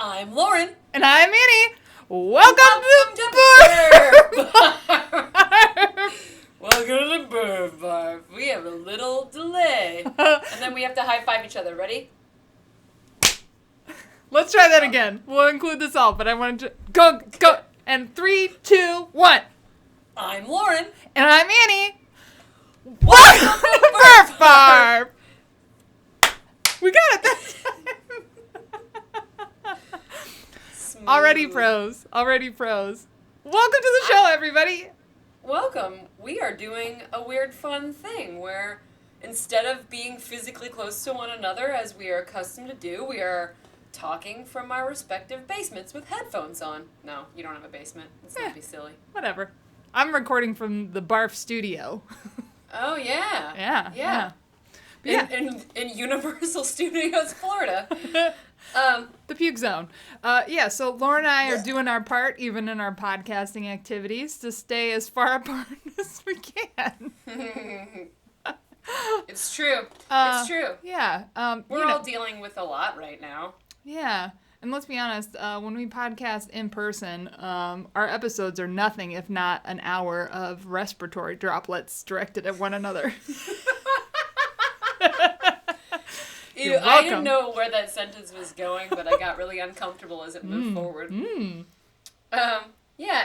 I'm Lauren. And I'm Annie. Welcome to Burf Barf. Welcome to Burf Barf. We have a little delay. And then we have to high five each other. Ready? Let's try that again. We'll include this all, but I want to go. And 3, 2, 1. I'm Lauren. And I'm Annie. Welcome to Burf Barf. We got it that time. Already pros. Welcome to the show, everybody. Welcome. We are doing a weird, fun thing where instead of being physically close to one another as we are accustomed to do, we are talking from our respective basements with headphones on. No, you don't have a basement. Let's not be silly. Whatever. I'm recording from the Barf studio. Oh, yeah. Yeah. In Universal Studios, Florida. The puke zone. So Lauren and I are doing our part, even in our podcasting activities, to stay as far apart as we can. It's true. It's true. Yeah. We're all dealing with a lot right now. Yeah. And let's be honest, when we podcast in person, our episodes are nothing if not an hour of respiratory droplets directed at one another. I didn't know where that sentence was going, but I got really uncomfortable as it moved forward.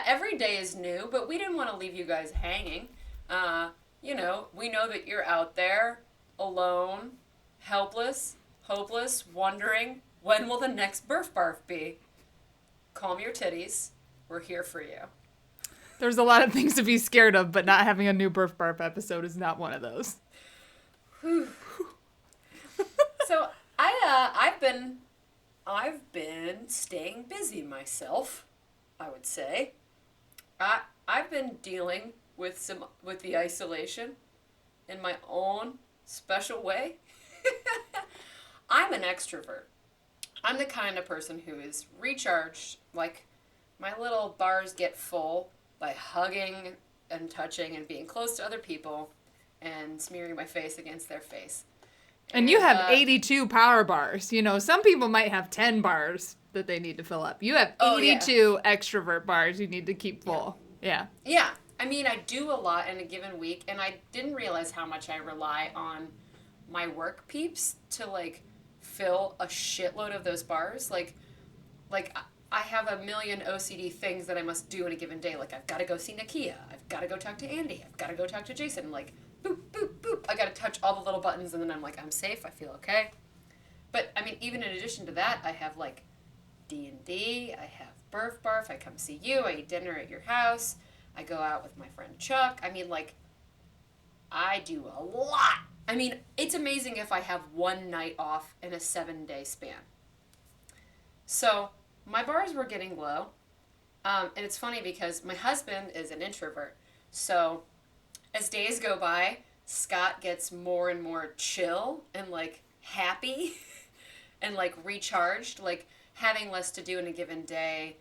Every day is new, but we didn't want to leave you guys hanging. We know that you're out there, alone, helpless, hopeless, wondering, when will the next Burf Barf be? Calm your titties. We're here for you. There's a lot of things to be scared of, but not having a new Burf Barf episode is not one of those. So I've been staying busy myself, I would say. I've been dealing with the isolation in my own special way. I'm an extrovert. I'm the kind of person who is recharged, like my little bars get full by hugging and touching and being close to other people and smearing my face against their face. And you have 82 power bars. You know, some people might have 10 bars that they need to fill up. You have 82 extrovert bars you need to keep full. Yeah. Yeah. I mean, I do a lot in a given week, and I didn't realize how much I rely on my work peeps to, fill a shitload of those bars. Like I have a million OCD things that I must do in a given day. Like, I've got to go see Nakia. I've got to go talk to Andy. I've got to go talk to Jason. Boop, boop, boop. I got to touch all the little buttons, and then I'm like, I'm safe. I feel okay. But, I mean, even in addition to that, I have, D&D. I have Burf Barf. I come see you. I eat dinner at your house. I go out with my friend Chuck. I mean, I do a lot. I mean, it's amazing if I have one night off in a 7-day span. So, my bars were getting low. And it's funny because my husband is an introvert. So, as days go by, Scott gets more and more chill and, happy and, recharged. Having less to do in a given day,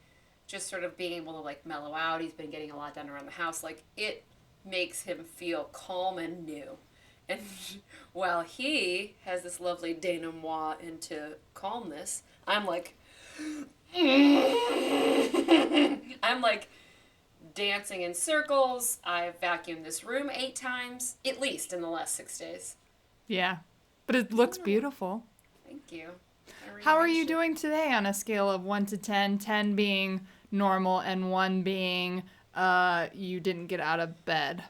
just sort of being able to, mellow out. He's been getting a lot done around the house. It makes him feel calm and new. And while he has this lovely denouement into calmness, I'm dancing in circles. I've vacuumed this room 8 times, at least in the last 6 days. Yeah. But it looks beautiful. Thank you. How are you doing today on a scale of 1 to 10? 10 being normal and 1 being you didn't get out of bed.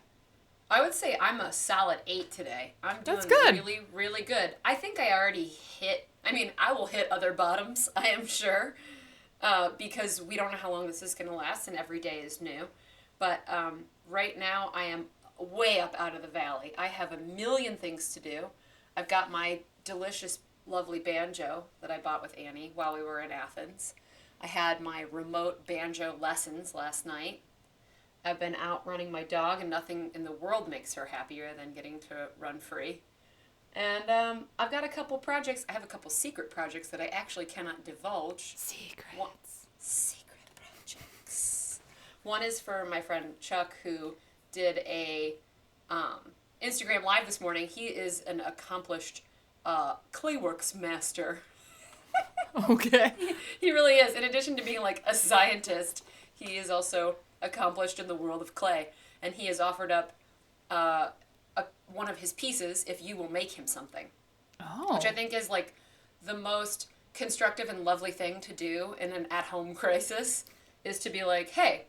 I would say I'm a solid 8 today. I'm doing really, really good. I think I already I will hit other bottoms, I am sure, because we don't know how long this is going to last, and every day is new. But right now, I am way up out of the valley. I have a million things to do. I've got my delicious, lovely banjo that I bought with Annie while we were in Athens. I had my remote banjo lessons last night. I've been out running my dog, and nothing in the world makes her happier than getting to run free. And I've got a couple projects. I have a couple secret projects that I actually cannot divulge. Secret projects. One is for my friend Chuck, who did a Instagram Live this morning. He is an accomplished Clayworks master. Okay. He really is. In addition to being like a scientist, he is also accomplished in the world of clay, and he has offered up one of his pieces if you will make him something, Oh. which I think is like the most constructive and lovely thing to do in an at-home crisis is to be like, hey,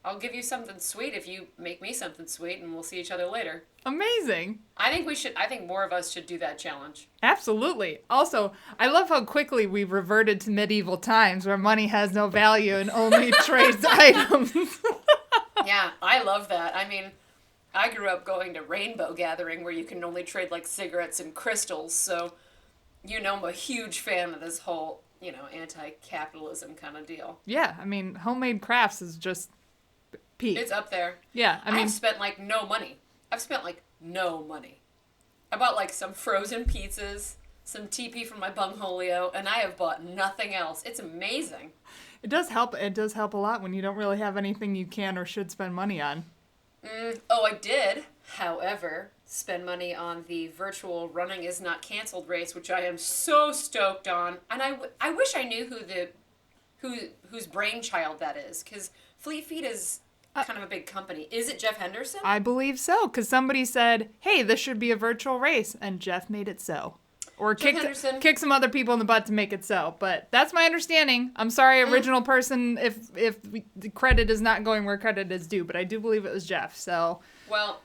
I'll give you something sweet if you make me something sweet, and we'll see each other later. Amazing. I think more of us should do that challenge. Absolutely. Also, I love how quickly we reverted to medieval times where money has no value and only trades items. Yeah, I love that. I mean, I grew up going to Rainbow Gathering where you can only trade like cigarettes and crystals, so I'm a huge fan of this whole, anti-capitalism kind of deal. Yeah, I mean, homemade crafts is just peak. It's up there. Yeah, I mean, I've spent like no money. I've spent like no money. I bought like some frozen pizzas, some TP from my bungholio, and I have bought nothing else. It's amazing. it does help. It does help a lot when you don't really have anything you can or should spend money on. I did, however, spend money on the virtual Running Is Not Canceled race, which I am so stoked on. And I wish I knew whose brainchild that is, because Fleet Feet is kind of a big company. Is it Jeff Henderson? I believe so, because somebody said, hey, this should be a virtual race, and Jeff made it so. Or kicked some other people in the butt to make it so. But that's my understanding. I'm sorry, original person, if the credit is not going where credit is due, but I do believe it was Jeff, so. Well,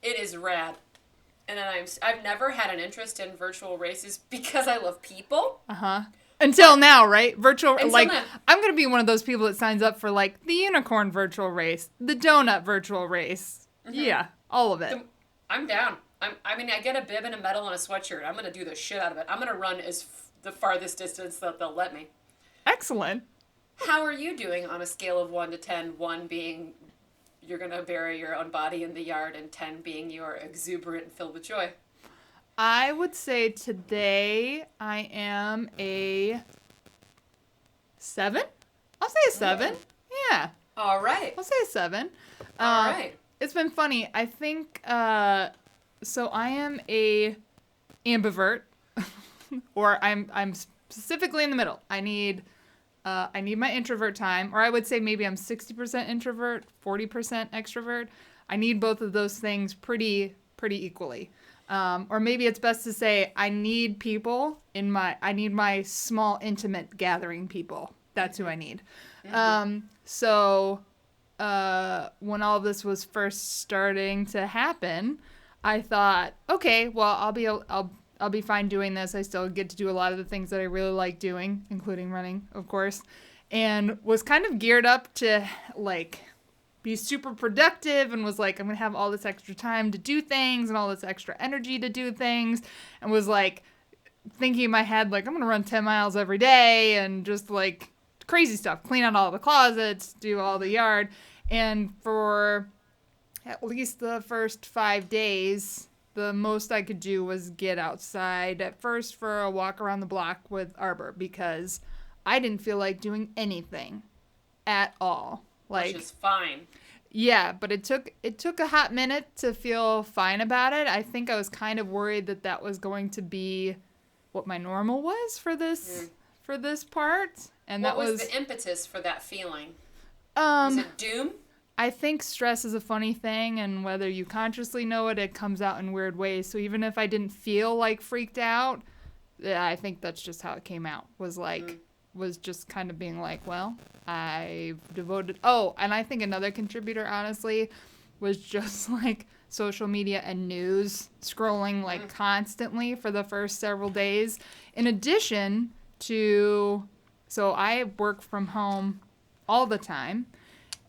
it is rad. And I've never had an interest in virtual races because I love people. Uh-huh. Until now, right? Until now. I'm going to be one of those people that signs up for, like, the unicorn virtual race, the donut virtual race. Mm-hmm. Yeah, all of it. I'm down. I get a bib and a medal and a sweatshirt. I'm going to do the shit out of it. I'm going to run the farthest distance that they'll let me. Excellent. How are you doing on a scale of 1 to 10? 1 being you're going to bury your own body in the yard, and 10 being you're exuberant and filled with joy? I would say today I am a 7. I'll say a 7. Yeah. All right. I'll say a 7. All right. It's been funny. I think, so I am a ambivert, or I'm specifically in the middle. I need my introvert time, or I would say maybe I'm 60% introvert, 40% extrovert. I need both of those things pretty equally. Or maybe it's best to say I need people I need my small, intimate gathering people. That's who I need. Mm-hmm. So when all this was first starting to happen, I thought, okay, well, I'll be fine doing this. I still get to do a lot of the things that I really like doing, including running, of course, and was kind of geared up to like be super productive, and was like, I'm gonna have all this extra time to do things and all this extra energy to do things, and was like thinking in my head, like, I'm gonna run 10 miles every day and just like crazy stuff, clean out all the closets, do all the yard. And for at least the first 5 days, the most I could do was get outside at first for a walk around the block with Arbor, because I didn't feel like doing anything at all. Like, which is fine. Yeah, but it took a hot minute to feel fine about it. I think I was kind of worried that was going to be what my normal was for this part. And what was the impetus for that feeling? Is it doom? I think stress is a funny thing, and whether you consciously know it, it comes out in weird ways. So even if I didn't feel like freaked out, yeah, I think that's just how it came out. Was just kind of being like, well, I've devoted... Oh, and I think another contributor, honestly, was just like social media and news, scrolling like constantly for the first several days. In addition to... So I work from home all the time,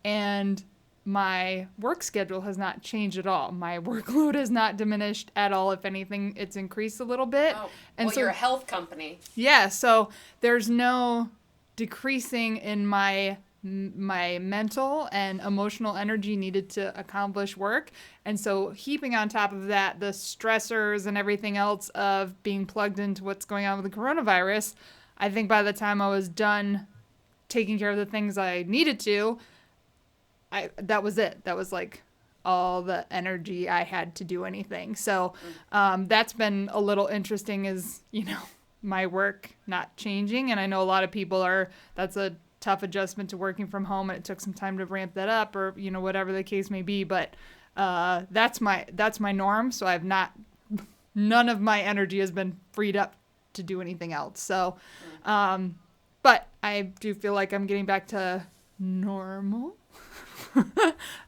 and my work schedule has not changed at all. My workload has not diminished at all. If anything, it's increased a little bit. Oh, and well, so, you're a health company. Yeah, so there's no decreasing in my mental and emotional energy needed to accomplish work. And so heaping on top of that the stressors and everything else of being plugged into what's going on with the coronavirus, I think by the time I was done taking care of the things I needed to, that was it. That was like all the energy I had to do anything. So that's been a little interesting, as my work not changing. And I know a lot of people that's a tough adjustment to working from home, and it took some time to ramp that up, or, whatever the case may be. But that's my norm. So none of my energy has been freed up to do anything else. So, but I do feel like I'm getting back to normal.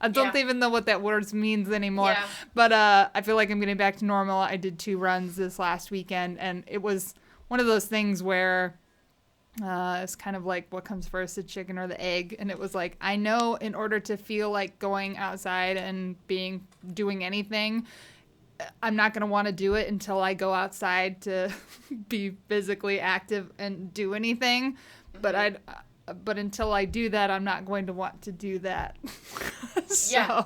I don't even know what that word means anymore. Yeah. But I feel like I'm getting back to normal. I did 2 runs this last weekend, and it was one of those things where it's kind of like what comes first, the chicken or the egg. And it was like, I know in order to feel like going outside and doing anything, I'm not going to want to do it until I go outside to be physically active and do anything. Mm-hmm. But until I do that, I'm not going to want to do that. So, Yeah.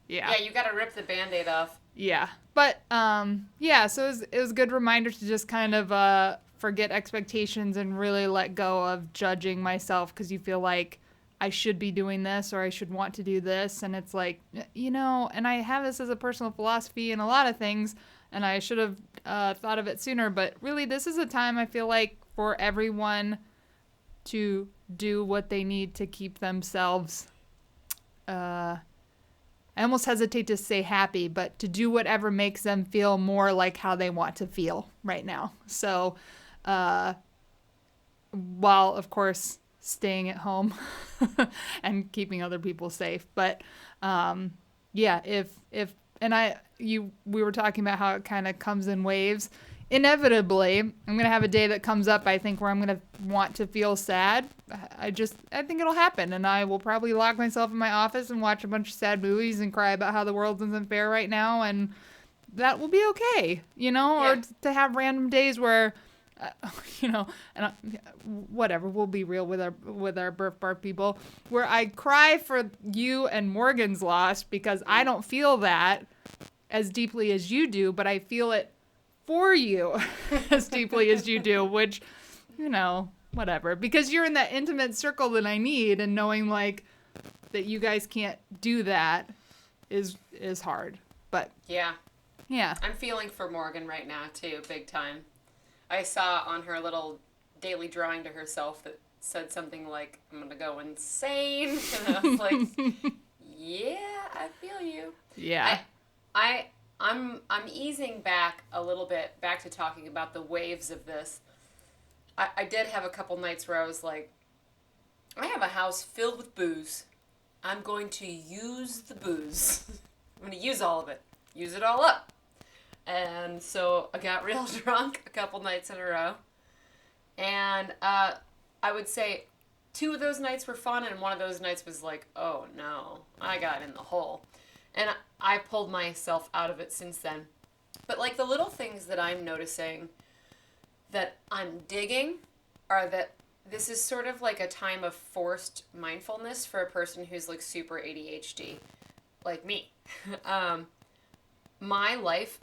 Yeah. Yeah, you got to rip the Band-Aid off. Yeah. But, so it was a good reminder to just kind of forget expectations and really let go of judging myself, because you feel like I should be doing this or I should want to do this. And it's like, and I have this as a personal philosophy in a lot of things, and I should have thought of it sooner. But really, this is a time I feel like for everyone to do what they need to keep themselves, I almost hesitate to say happy, but to do whatever makes them feel more like how they want to feel right now. So, while of course staying at home and keeping other people safe. But, we were talking about how it kind of comes in waves. Inevitably, I'm going to have a day that comes up, I think, where I'm going to want to feel sad. I think it'll happen, and I will probably lock myself in my office and watch a bunch of sad movies and cry about how the world isn't fair right now, and that will be okay, or to have random days where, whatever, we'll be real with our birthmark people, where I cry for you and Morgan's loss, because I don't feel that as deeply as you do, but I feel it for you as deeply as you do, which, whatever, because you're in that intimate circle that I need, and knowing like that you guys can't do that is hard. But yeah, yeah, I'm feeling for Morgan right now too, big time. I saw on her little daily drawing to herself that said something like, "I'm gonna go insane," and I was like, "Yeah, I feel you." yeah. I'm easing back a little bit, back to talking about the waves of this. I did have a couple nights where I was like, I have a house filled with booze. I'm going to use the booze. I'm going to use all of it. Use it all up. And so I got real drunk a couple nights in a row. And I would say 2 of those nights were fun, and one of those nights was like, oh no, I got in the hole. And I pulled myself out of it since then. But like the little things that I'm noticing that I'm digging are that this is sort of like a time of forced mindfulness for a person who's like super ADHD, like me. My life,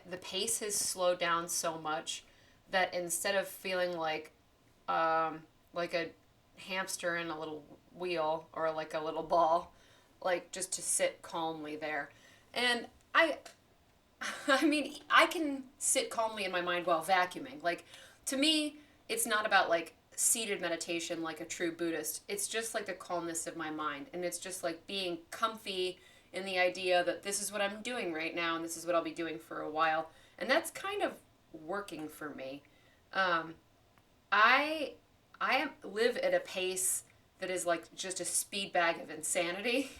the pace has slowed down so much that instead of feeling like a hamster in a little wheel or like a little ball, like just to sit calmly there. And I mean, I can sit calmly in my mind while vacuuming. Like, to me, it's not about like seated meditation like a true Buddhist. It's just like the calmness of my mind. And it's just like being comfy in the idea that this is what I'm doing right now and this is what I'll be doing for a while. And that's kind of working for me. I live at a pace that is like just a speed bag of insanity.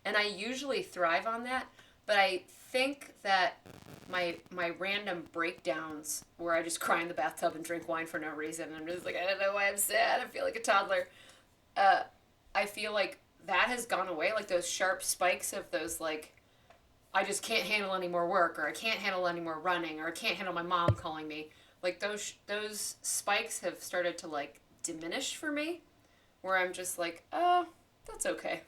And I usually thrive on that, but I think that my random breakdowns where I just cry in the bathtub and drink wine for no reason, and I'm just like, I don't know why I'm sad, I feel like a toddler. I feel like that has gone away, like those sharp spikes of those like, I just can't handle any more work, or I can't handle any more running, or I can't handle my mom calling me. Like those spikes have started to like diminish for me, where I'm just like, oh, that's okay.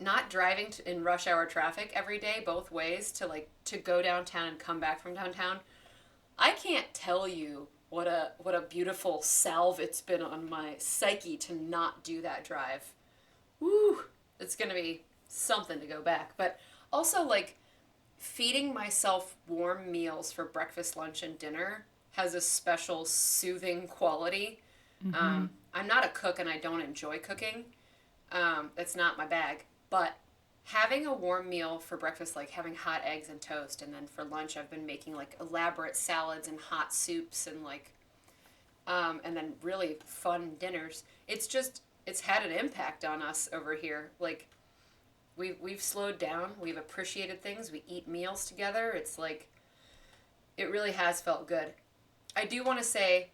Not driving in rush hour traffic every day both ways to go downtown and come back from downtown. I can't tell you what a beautiful salve it's been on my psyche to not do that drive. Woo! It's gonna be something to go back, but also like feeding myself warm meals for breakfast, lunch, and dinner has a special soothing quality. I'm not a cook and I don't enjoy cooking. That's not my bag. But having a warm meal for breakfast, like having hot eggs and toast, and then for lunch, I've been making like elaborate salads and hot soups and like, and then really fun dinners. It's had an impact on us over here. Like, we've slowed down. We've appreciated things. We eat meals together. It's like, it really has felt good. I do want to say,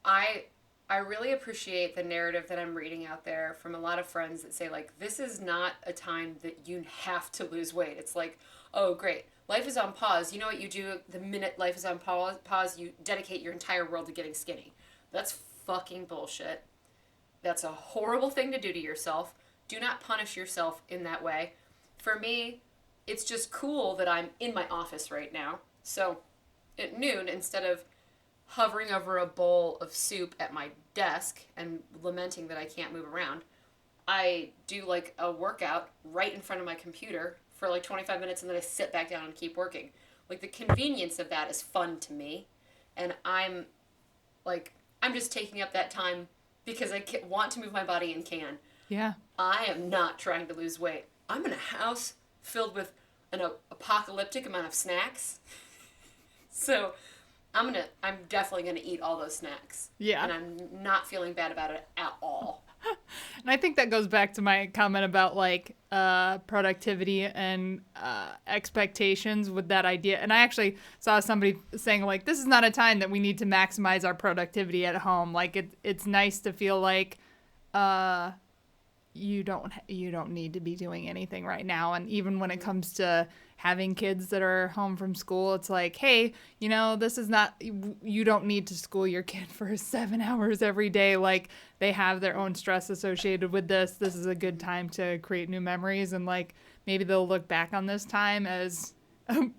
I really appreciate the narrative that I'm reading out there from a lot of friends that say, like, this is not a time that you have to lose weight. It's like, oh, great. Life is on pause. You know what you do the minute life is on pause? You dedicate your entire world to getting skinny. That's fucking bullshit. That's a horrible thing to do to yourself. Do not punish yourself in that way. For me, it's just cool that I'm in my office right now. So at noon, instead of hovering over a bowl of soup at my desk and lamenting that I can't move around, I do like a workout right in front of my computer for like 25 minutes and then I sit back down and keep working. Like, the convenience of that is fun to me. And I'm just taking up that time because I want to move my body and can. Yeah. I am not trying to lose weight. I'm in a house filled with an apocalyptic amount of snacks. So I'm definitely gonna eat all those snacks. Yeah. And I'm not feeling bad about it at all. And I think that goes back to my comment about like productivity and expectations with that idea. And I actually saw somebody saying like, this is not a time that we need to maximize our productivity at home. Like it's nice to feel like you don't need to be doing anything right now. And even when it comes to having kids that are home from school, it's like, hey, this is not, you don't need to school your kid for 7 hours every day. Like, they have their own stress associated with this. This is a good time to create new memories. And like, maybe they'll look back on this time as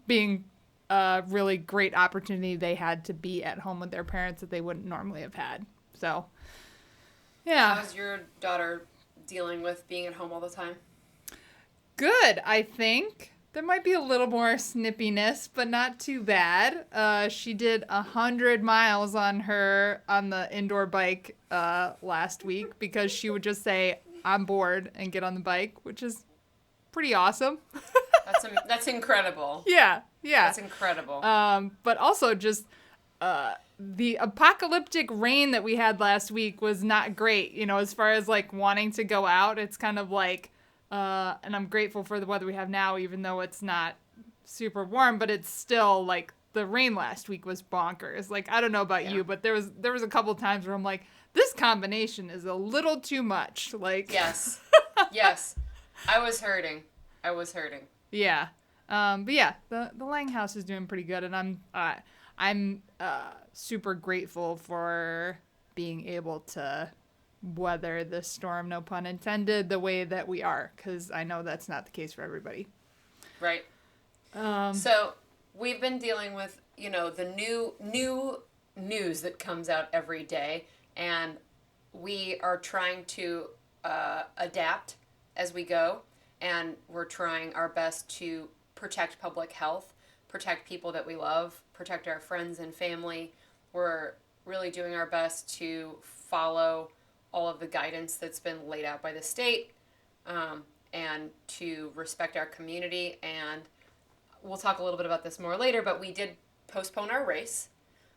being a really great opportunity they had to be at home with their parents that they wouldn't normally have had. So, yeah. How's your daughter dealing with being at home all the time? Good, I think. There might be a little more snippiness, but not too bad. She did 100 miles on the indoor bike last week because she would just say, I'm bored, and get on the bike, which is pretty awesome. That's incredible. Yeah. That's incredible. But also just the apocalyptic rain that we had last week was not great. As far as like wanting to go out, it's kind of like, and I'm grateful for the weather we have now, even though it's not super warm, but it's still like the rain last week was bonkers. Like, I don't know about you, but there was a couple times where I'm like, this combination is a little too much. Like, yes. I was hurting. Yeah. But yeah, the Lang house is doing pretty good, and I'm super grateful for being able to weather this storm, no pun intended, the way that we are, because I know that's not the case for everybody. Right. So we've been dealing with, the new news that comes out every day, and we are trying to adapt as we go, and we're trying our best to protect public health, protect people that we love, protect our friends and family. We're really doing our best to follow all of the guidance that's been laid out by the state, and to respect our community. And we'll talk a little bit about this more later, but we did postpone our race,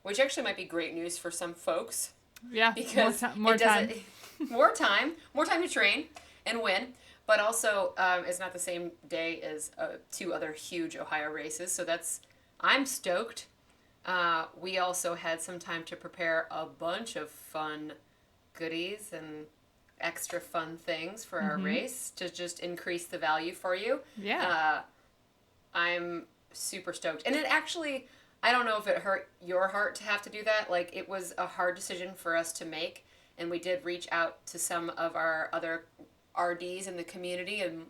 which actually might be great news for some folks. Yeah, because more time. more time to train and win. But also, it's not the same day as 2 other huge Ohio races, so I'm stoked. We also had some time to prepare a bunch of fun goodies and extra fun things for our race to just increase the value for you. Yeah. I'm super stoked. And it actually, I don't know if it hurt your heart to have to do that. Like, it was a hard decision for us to make, and we did reach out to some of our other RDs in the community and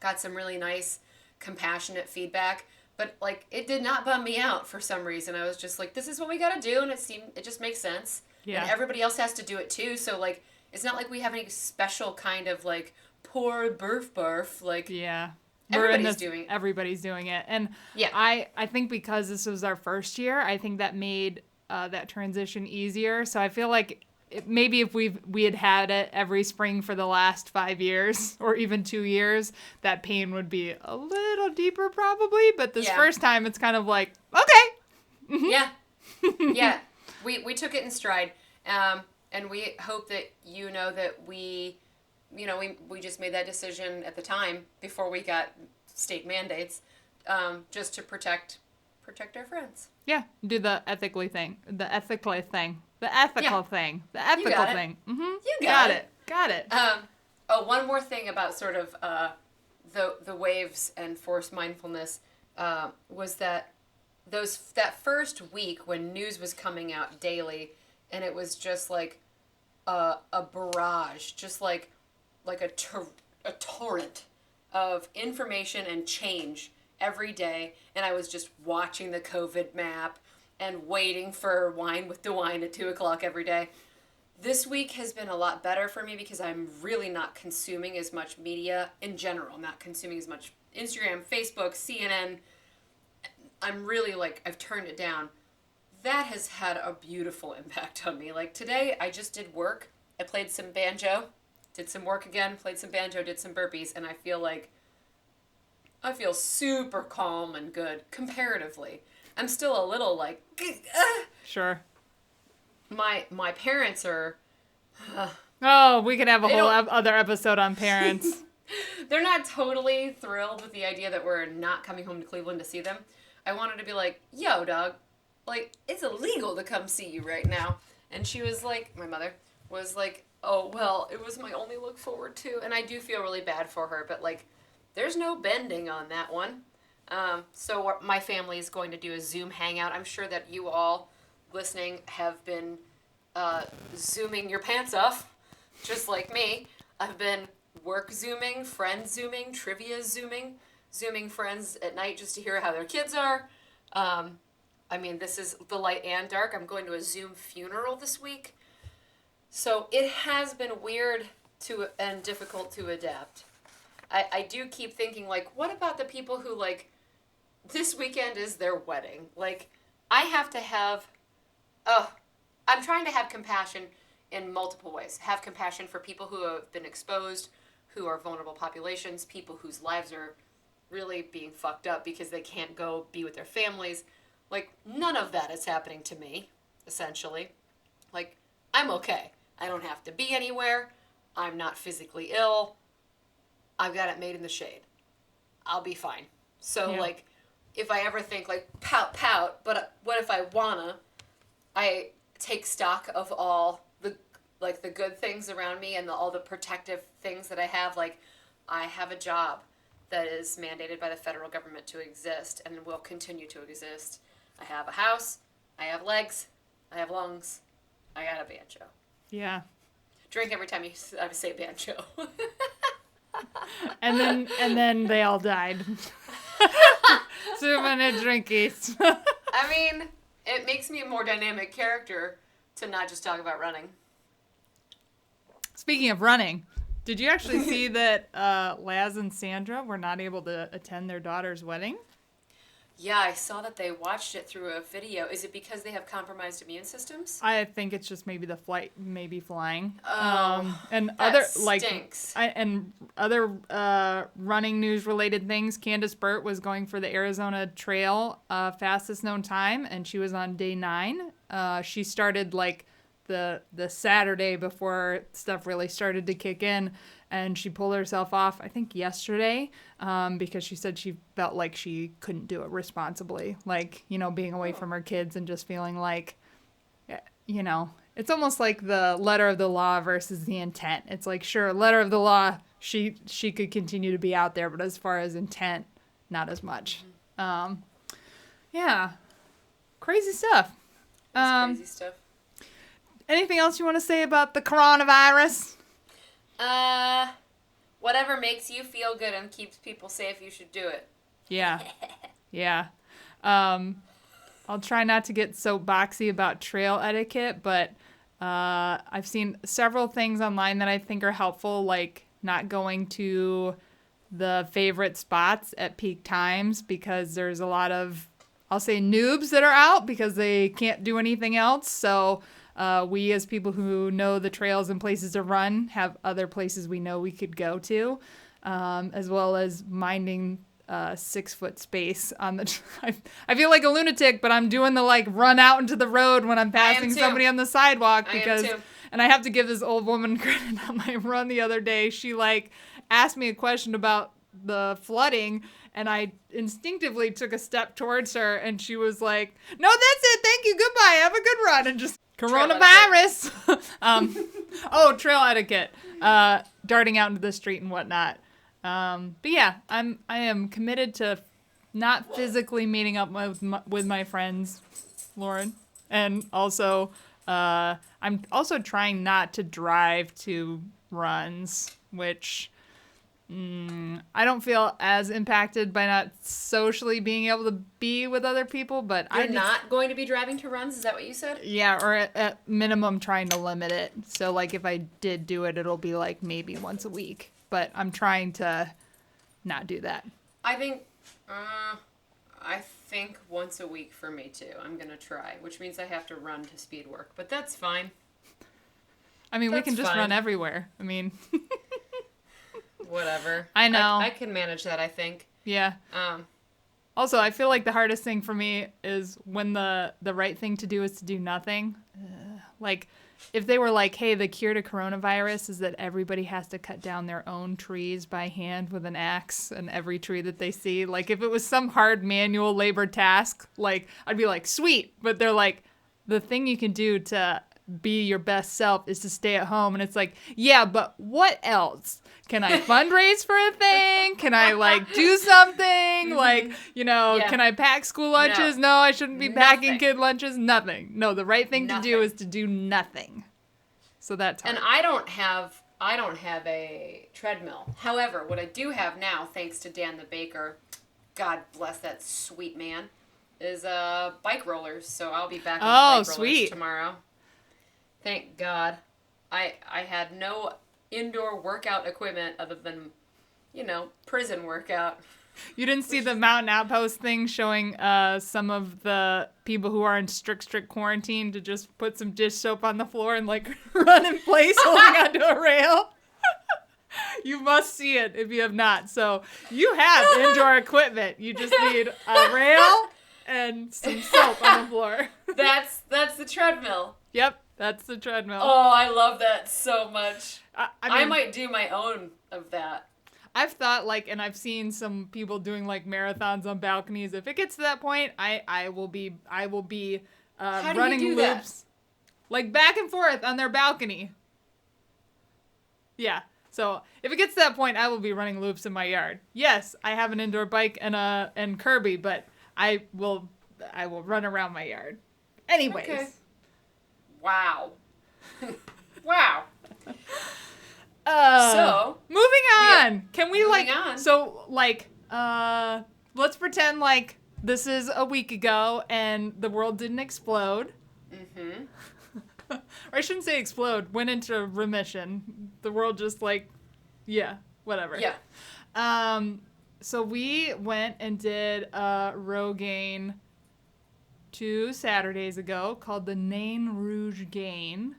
got some really nice, compassionate feedback. But like, it did not bum me out for some reason. I was just like, this is what we got to do, and it just makes sense. Yeah. And everybody else has to do it too. So like, it's not like we have any special kind of like poor barf. Like, yeah, Everybody's doing it. And Yeah. I think because this was our first year, I think that made that transition easier. So I feel like maybe if we had it every spring for the last 5 years or even 2 years, that pain would be a little deeper probably. But this first time, it's kind of like, okay. Yeah. Yeah. We took it in stride. And we hope that you know that we just made that decision at the time before we got state mandates, just to protect our friends. Yeah, do the ethical thing. The ethical thing. Mm-hmm. You got it. Got it. One more thing about sort of the waves and forced mindfulness was that that first week when news was coming out daily, and it was just like a barrage, just like a torrent of information and change every day, and I was just watching the COVID map and waiting for Wine with DeWine at 2:00 every day. This week has been a lot better for me because I'm really not consuming as much media in general. I'm not consuming as much Instagram, Facebook, CNN. I'm really I've turned it down. That has had a beautiful impact on me. Like today, I just did work. I played some banjo, did some work again, played some banjo, did some burpees, and I feel super calm and good comparatively. I'm still a little Sure. My parents are. Oh, we could have a whole other episode on parents. They're not totally thrilled with the idea that we're not coming home to Cleveland to see them. I wanted to be like, yo, dog, it's illegal to come see you right now. And she was like, my mother was like, oh, well, it was my only look forward to. And I do feel really bad for her, but there's no bending on that one. So what my family is going to do a Zoom hangout. I'm sure that you all listening have been Zooming your pants off, just like me. I've been work Zooming, friend Zooming, trivia Zooming friends at night just to hear how their kids are. This is the light and dark. I'm going to a Zoom funeral this week. So it has been weird and difficult to adapt. I do keep thinking, what about the people who, this weekend is their wedding? I have to have, I'm trying to have compassion in multiple ways. Have compassion for people who have been exposed, who are vulnerable populations, people whose lives are really being fucked up because they can't go be with their families. None of that is happening to me, essentially. I'm okay. I don't have to be anywhere. I'm not physically ill. I've got it made in the shade. I'll be fine. So, Yeah. If I ever think, pout, but what if I wanna, I take stock of all the, the good things around me and all the protective things that I have. I have a job that is mandated by the federal government to exist and will continue to exist. I have a house. I have legs. I have lungs. I got a banjo. Yeah. Drink every time I say banjo. And then they all died. Too many drinkies. It makes me a more dynamic character to not just talk about running. Speaking of running, did you actually see that Laz and Sandra were not able to attend their daughter's wedding? Yeah, I saw that they watched it through a video. Is it because they have compromised immune systems? I think it's just maybe the flight, maybe flying. Oh, and that other stinks. and other running news related things. Candace Burt was going for the Arizona Trail fastest known time, and she was on day 9. She started the Saturday before stuff really started to kick in, and she pulled herself off, I think, yesterday, because she said she felt like she couldn't do it responsibly. Being away from her kids and just feeling it's almost like the letter of the law versus the intent. It's sure, letter of the law, she could continue to be out there, but as far as intent, not as much. Yeah. Crazy stuff. Crazy stuff. Anything else you want to say about the coronavirus? Whatever makes you feel good and keeps people safe, you should do it. Yeah. Yeah. I'll try not to get soapboxy about trail etiquette, but I've seen several things online that I think are helpful, like not going to the favorite spots at peak times because there's a lot of, I'll say, noobs that are out because they can't do anything else. So we, as people who know the trails and places to run, have other places we know we could go to, as well as minding 6 foot space on the. I feel like a lunatic, but I'm doing the like run out into the road when I'm passing somebody on the sidewalk because. And I have to give this old woman credit on my run the other day. She like asked me a question about the flooding, and I instinctively took a step towards her, and she was like, "No, that's it. Thank you. Goodbye. Have a good run." And just coronavirus. Trail etiquette. Darting out into the street and whatnot. But yeah, I am committed to not physically meeting up with my friends, Lauren, and also I'm also trying not to drive to runs, which I don't feel as impacted by not socially being able to be with other people, but You're not going to be driving to runs? Is that what you said? Yeah, or at minimum trying to limit it. So like if I did do it, it'll be like maybe once a week, but I'm trying to not do that. I think once a week for me too. I'm going to try, which means I have to run to speed work, but that's fine. I mean, we can just run everywhere. I mean, whatever. I know. I can manage that, I think. Yeah. Also, I feel like the hardest thing for me is when the right thing to do is to do nothing. Like, if they were like, hey, the cure to coronavirus is that everybody has to cut down their own trees by hand with an axe and every tree that they see. Like, if it was some hard manual labor task, like, I'd be like, sweet. But they're like, the thing you can do to be your best self is to stay at home. And it's like, yeah, but what else? Can I fundraise for a thing? Can I like do something? Like, can I pack school lunches? No, I shouldn't be packing kid lunches. Nothing. No, the right thing to do is to do nothing. So that's hard. And I don't have a treadmill. However, what I do have now, thanks to Dan the baker, God bless that sweet man, is bike rollers. So I'll be back on bike rollers tomorrow. Thank God. I had no indoor workout equipment other than, prison workout. You didn't see the Mountain Outpost thing showing some of the people who are in strict quarantine to just put some dish soap on the floor and like run in place holding onto a rail? You must see it if you have not. So you have indoor equipment. You just need a rail and some soap on the floor. That's the treadmill. Yep, that's the treadmill. Oh, I love that so much. I mean, might do my own of that. I've thought and I've seen some people doing like marathons on balconies. If it gets to that point, I will be running loops that? Like back and forth on their balcony. Yeah. So if it gets to that point, I will be running loops in my yard. Yes, I have an indoor bike and Kirby, but I will run around my yard. Anyways. Okay. Wow. Wow. So moving on. Can we moving on. So let's pretend like this is a week ago and the world didn't explode. Mm-hmm. Or I shouldn't say explode. Went into remission. The world just whatever. Yeah. So we went and did a Rogaine 2 Saturdays ago called the Nain Rouge Gain,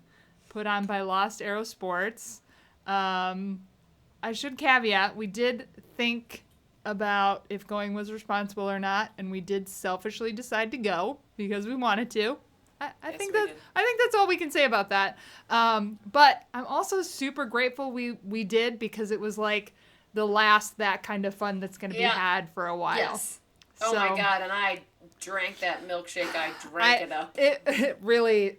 put on by Lost Arrow Sports. I should caveat, we did think about if going was responsible or not, and we did selfishly decide to go because we wanted to. I think that's all we can say about that. But I'm also super grateful we did because it was like the last that kind of fun that's going to be had for a while. Yes. Oh my God, and I drank that milkshake. I drank it up. It really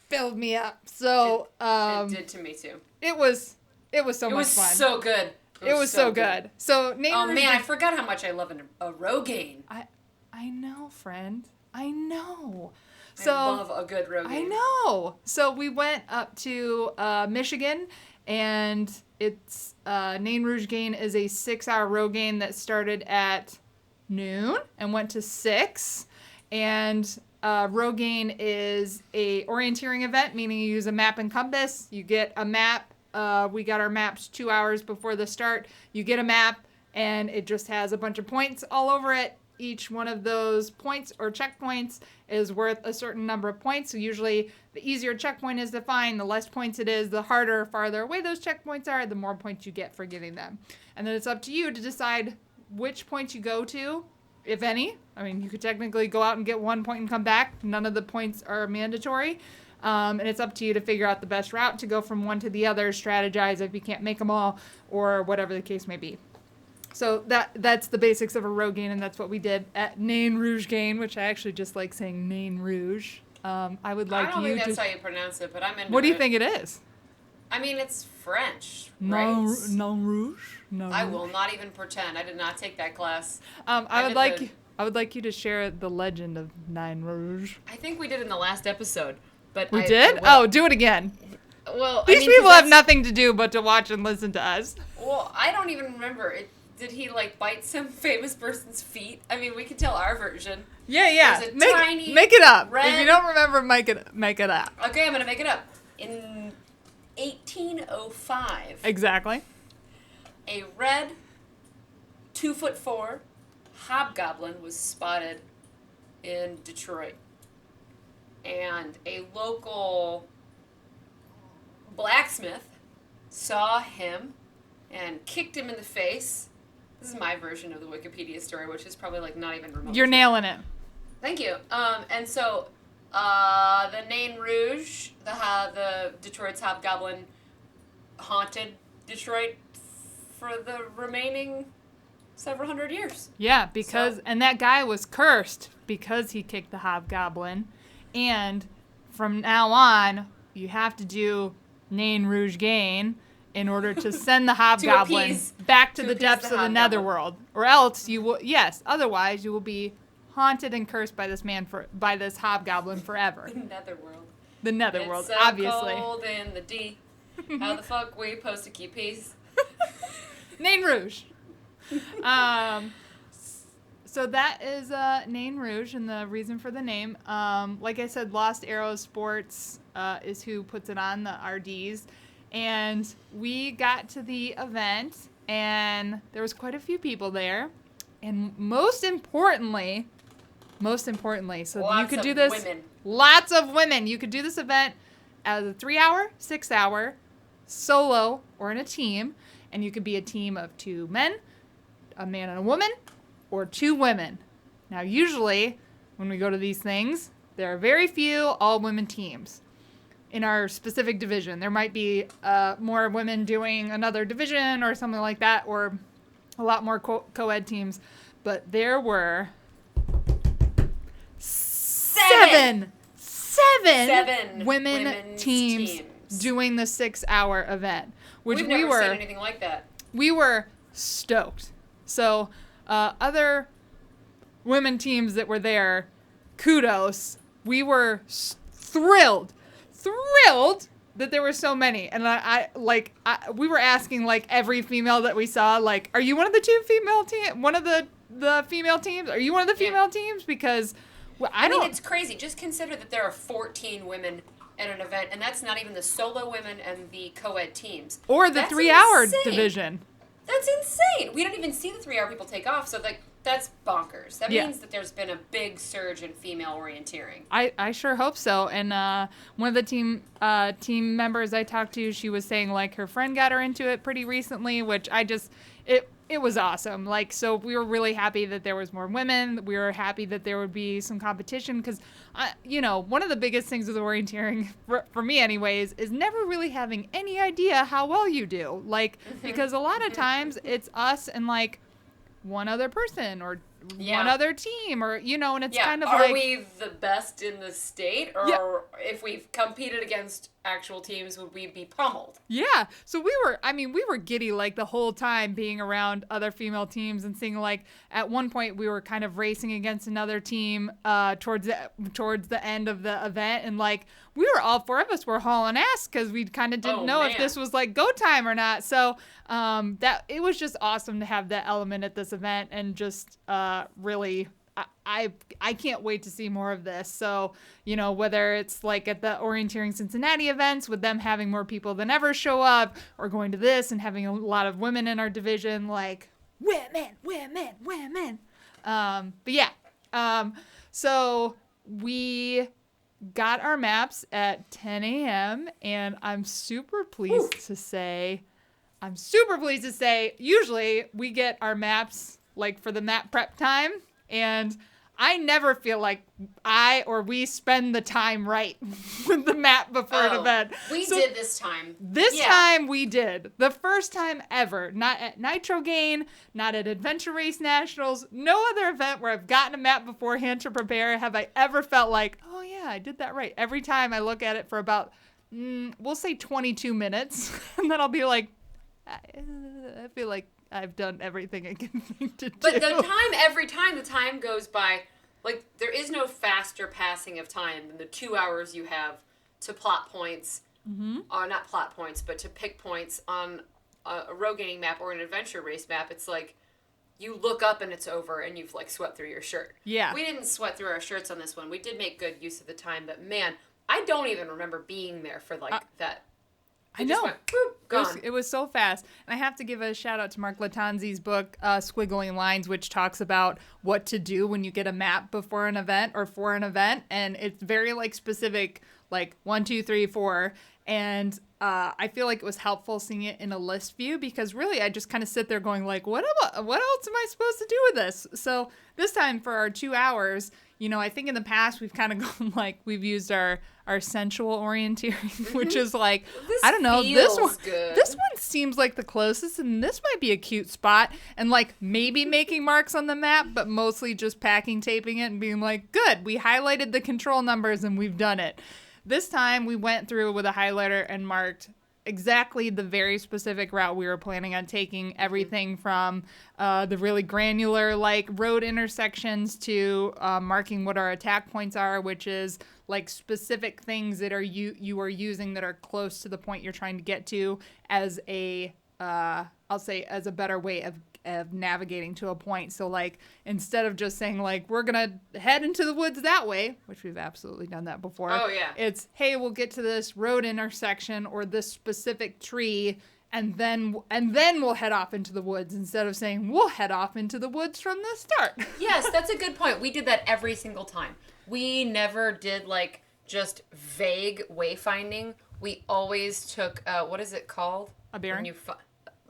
filled me up. So it did to me too. It was so much fun. So good. It was so good. So I forgot how much I love a Rogaine. I know, friend. I know. So, I love a good Rogaine. I know. So we went up to Michigan, and it's Nain Rouge Gain is a 6-hour Rogaine that started at noon and went to 6. And Rogaine is a orienteering event, meaning you use a map and compass. You get a map. We got our maps 2 hours before the start. You get a map. and it just has a bunch of points all over it. Each one of those points or checkpoints is worth a certain number of points. So usually the easier checkpoint is to find, the less points it is, the harder, farther away those checkpoints are, the more points you get for getting them. And then it's up to you to decide which points you go to, if any. I mean, you could technically go out and get 1 point and come back. None of the points are mandatory. And it's up to you to figure out the best route to go from one to the other, strategize if you can't make them all, or whatever the case may be. So that's the basics of a Rogaine, and that's what we did at Nain Rouge Gain, which I actually just like saying Nain Rouge. I would like you to... I don't think that's how you pronounce it, but I'm into it. What do you think it is? I mean, it's French, right? Nain Rouge? No. I will not even pretend. I did not take that class. I would like you to share the legend of Nain Rouge. I think we did in the last episode, but we did? Oh, do it again. Well, these people have nothing to do but to watch and listen to us. Well, I don't even remember. Did he like bite some famous person's feet? I mean, we could tell our version. Yeah. There's a Make it up. Red... If you don't remember, make it up. Okay, I'm gonna make it up. In 1805. Exactly. A red 2'4" hobgoblin was spotted in Detroit, and a local blacksmith saw him and kicked him in the face. This is my version of the Wikipedia story, which is probably like not even remote. You're nailing it. Thank you. And so the Nain Rouge, the Detroit's hobgoblin, haunted Detroit for the remaining several hundred years. Yeah, and that guy was cursed because he kicked the hobgoblin, and from now on you have to do Nain Rouge Gain in order to send the hobgoblin back to the depths of the netherworld, or else you will. Otherwise you will be haunted and cursed by this hobgoblin forever. The netherworld, it's so obviously. Cold in the D. How the fuck we supposed to keep peace? Nain Rouge. So that is Nain Rouge, and the reason for the name. Like I said, Lost Arrows Sports is who puts it on, the RDs. And we got to the event, and there was quite a few people there. And most importantly, so you could do this. Women. Lots of women. You could do this event as a 3-hour, 6-hour, solo, or in a team. And you could be a team of 2 men, a man and a woman, or 2 women. Now, usually, when we go to these things, there are very few all-women teams in our specific division. There might be more women doing another division or something like that, or a lot more co-ed teams. But there were seven women teams doing the 6-hour event, which We've never seen anything like that. We were stoked. So other women teams that were there, kudos. We were thrilled that there were so many. And we were asking like every female that we saw, like, are you one of the 2 female team? One of the female teams? Are you one of the female teams? Because I mean, it's crazy. Just consider that there are 14 women at an event, and that's not even the solo women and the co-ed teams. Or the 3-hour division. That's insane. We don't even see the 3-hour people take off, so that's bonkers. That means that there's been a big surge in female orienteering. I sure hope so. And one of the team members I talked to, she was saying like her friend got her into it pretty recently, which it was awesome. Like, so we were really happy that there was more women. We were happy that there would be some competition because, one of the biggest things with orienteering, for me anyways, is never really having any idea how well you do. Like, because a lot of times it's us and like one other person or one other team, or and it's kind of are we the best in the state, or if we've competed against actual teams, would we be pummeled? Yeah, so we were giddy like the whole time being around other female teams and seeing like at one point we were kind of racing against another team towards the end of the event, and like all 4 of us were hauling ass because we kind of didn't know if this was like go time or not. So that it was just awesome to have that element at this event, and just really I can't wait to see more of this. So, whether it's like at the Orienteering Cincinnati events with them having more people than ever show up, or going to this and having a lot of women in our division, like women. But yeah, so we got our maps at 10 a.m. and I'm super pleased to say, usually we get our maps like for the map prep time, and I never feel like we spend the time right with the map before an event. We did this time. This time we did. The first time ever. Not at Nain Rouge Gain, not at Adventure Race Nationals. No other event where I've gotten a map beforehand to prepare have I ever felt like, oh yeah, I did that right. Every time I look at it for about, we'll say 22 minutes, and then I'll be like, I feel like I've done everything I can think to do. But every time the time goes by, like, there is no faster passing of time than the 2 hours you have to plot points, or not plot points, but to pick points on a road gaining map or an adventure race map. It's like, you look up and it's over and you've, like, sweat through your shirt. Yeah. We didn't sweat through our shirts on this one. We did make good use of the time, but man, I don't even remember being there for, like, that. I know. Went, boop, gone. It was so fast. And I have to give a shout out to Mark Latanzi's book, Squiggling Lines, which talks about what to do when you get a map before an event or for an event. And it's very like specific, like 1, 2, 3, 4. And I feel like it was helpful seeing it in a list view because really I just kind of sit there going like, what else am I supposed to do with this? So this time for our 2 hours, you know, I think in the past we've kind of gone like we've used our sensual orienteering, which is like, I don't know, this one seems like the closest and this might be a cute spot, and like maybe making marks on the map, but mostly just packing taping it and being like, good, we highlighted the control numbers and we've done it. This time we went through with a highlighter and marked exactly the very specific route we were planning on taking, everything from the really granular like road intersections to marking what our attack points are, which is like specific things that you are using that are close to the point you're trying to get to as a I'll say as a better way of navigating to a point. So like instead of just saying like we're gonna head into the woods that way, which we've absolutely done that before. Oh yeah. It's hey, we'll get to this road intersection or this specific tree and then we'll head off into the woods, instead of saying we'll head off into the woods from the start. Yes, that's a good point. We did that every single time. We never did like just vague wayfinding. We always took what is it called? A bearing?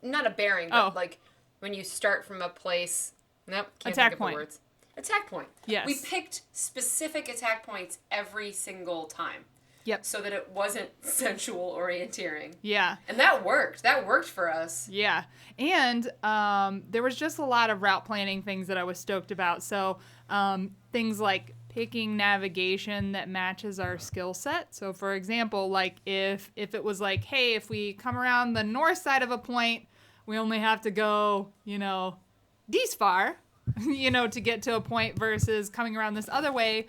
Not a bearing, but like when you start from a place. Nope, can't think of the words. Attack point. Yes. We picked specific attack points every single time. Yep. So that it wasn't sensual orienteering. Yeah. And that worked. That worked for us. Yeah. And there was just a lot of route planning things that I was stoked about. So things like picking navigation that matches our skill set. So for example, like if it was like, hey, if we come around the north side of a point, we only have to go, this far, to get to a point, versus coming around this other way,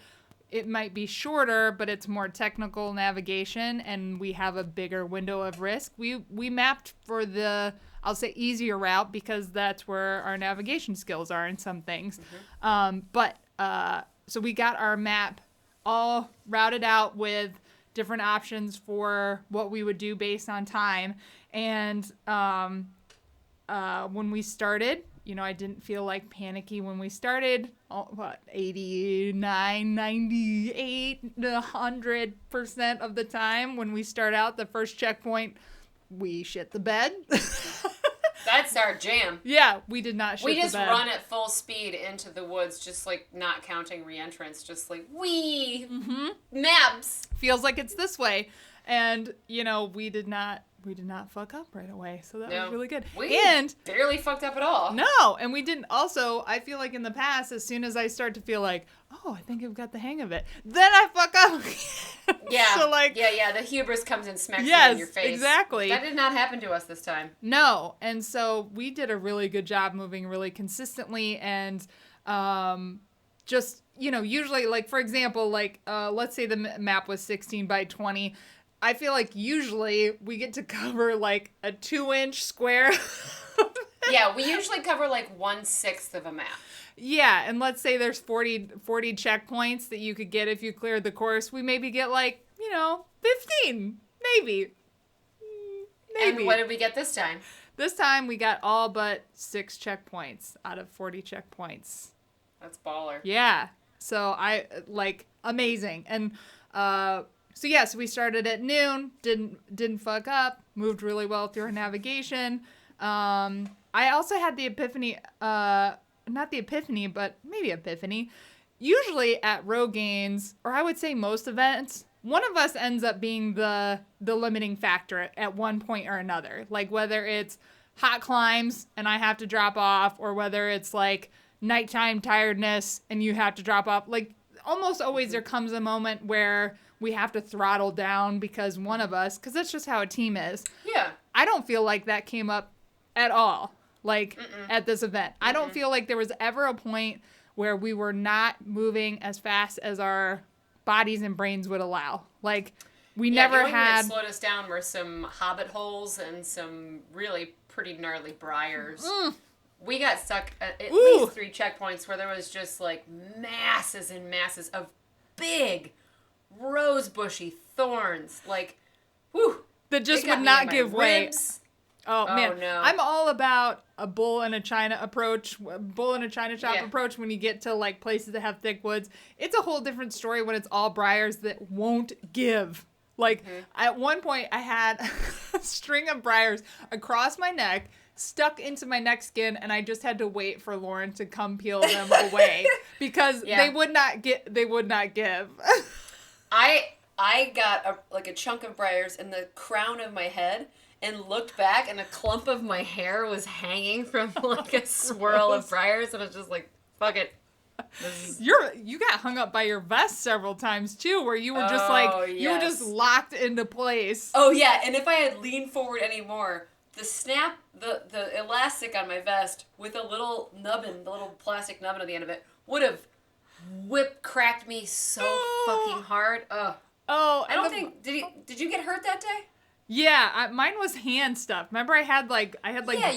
it might be shorter, but it's more technical navigation and we have a bigger window of risk. We mapped for the, I'll say, easier route because that's where our navigation skills are in some things. Mm-hmm. So we got our map all routed out with different options for what we would do based on time. And when we started, I didn't feel like panicky when we started. 89, 98, 100% of the time when we start out, the first checkpoint, we shit the bed. That's our jam. Yeah, we did not shit the bed. We just run at full speed into the woods, just like not counting re-entrance, just like, maps. Feels like it's this way. And, we did not fuck up right away. So that was really good. We barely fucked up at all. No, and we didn't. Also, I feel like in the past, as soon as I start to feel like, oh, I think I've got the hang of it, then I fuck up. Yeah. So the hubris comes and smacks you in your face. Exactly. That did not happen to us this time. No, and so we did a really good job moving really consistently, and just, usually, like, for example, like, let's say the map was 16 by 20. I feel like usually we get to cover like a 2-inch square. Yeah, we usually cover like 1/6 of a map. Yeah, and let's say there's 40 checkpoints that you could get if you cleared the course. We maybe get like, 15, maybe. And what did we get this time? This time we got all but 6 checkpoints out of 40 checkpoints. That's baller. Yeah. So amazing. And so we started at noon, didn't fuck up, moved really well through our navigation. I also had the epiphany, not the epiphany, but maybe epiphany. Usually at Rogaines, or I would say most events, one of us ends up being the limiting factor at one point or another. Like whether it's hot climbs and I have to drop off, or whether it's like nighttime tiredness and you have to drop off. Like almost always there comes a moment where we have to throttle down because one of us, because that's just how a team is. Yeah. I don't feel like that came up at all, at this event. I don't feel like there was ever a point where we were not moving as fast as our bodies and brains would allow. Like, we never had... What slowed us down were some hobbit holes and some really pretty gnarly briars. We got stuck at least 3 checkpoints where there was just, like, masses and masses of big rose bushy thorns. Like, whew. That just would not give way. Ribs. Oh, man. No. I'm all about a bull in a china shop approach when you get to, like, places that have thick woods. It's a whole different story when it's all briars that won't give. Like, at one point, I had a string of briars across my neck, stuck into my neck skin, and I just had to wait for Lauren to come peel them away because they would not give. I got a chunk of briars in the crown of my head and looked back, and a clump of my hair was hanging from like a swirl of briars, and I was just like, fuck it. You got hung up by your vest several times too, where you were just you were just locked into place. Oh yeah, and if I had leaned forward anymore, the elastic on my vest with a little nubbin, the little plastic nubbin at the end of it, would have cracked me so fucking hard. I don't think did you get hurt that day? Yeah, mine was hand stuff. Remember, I had big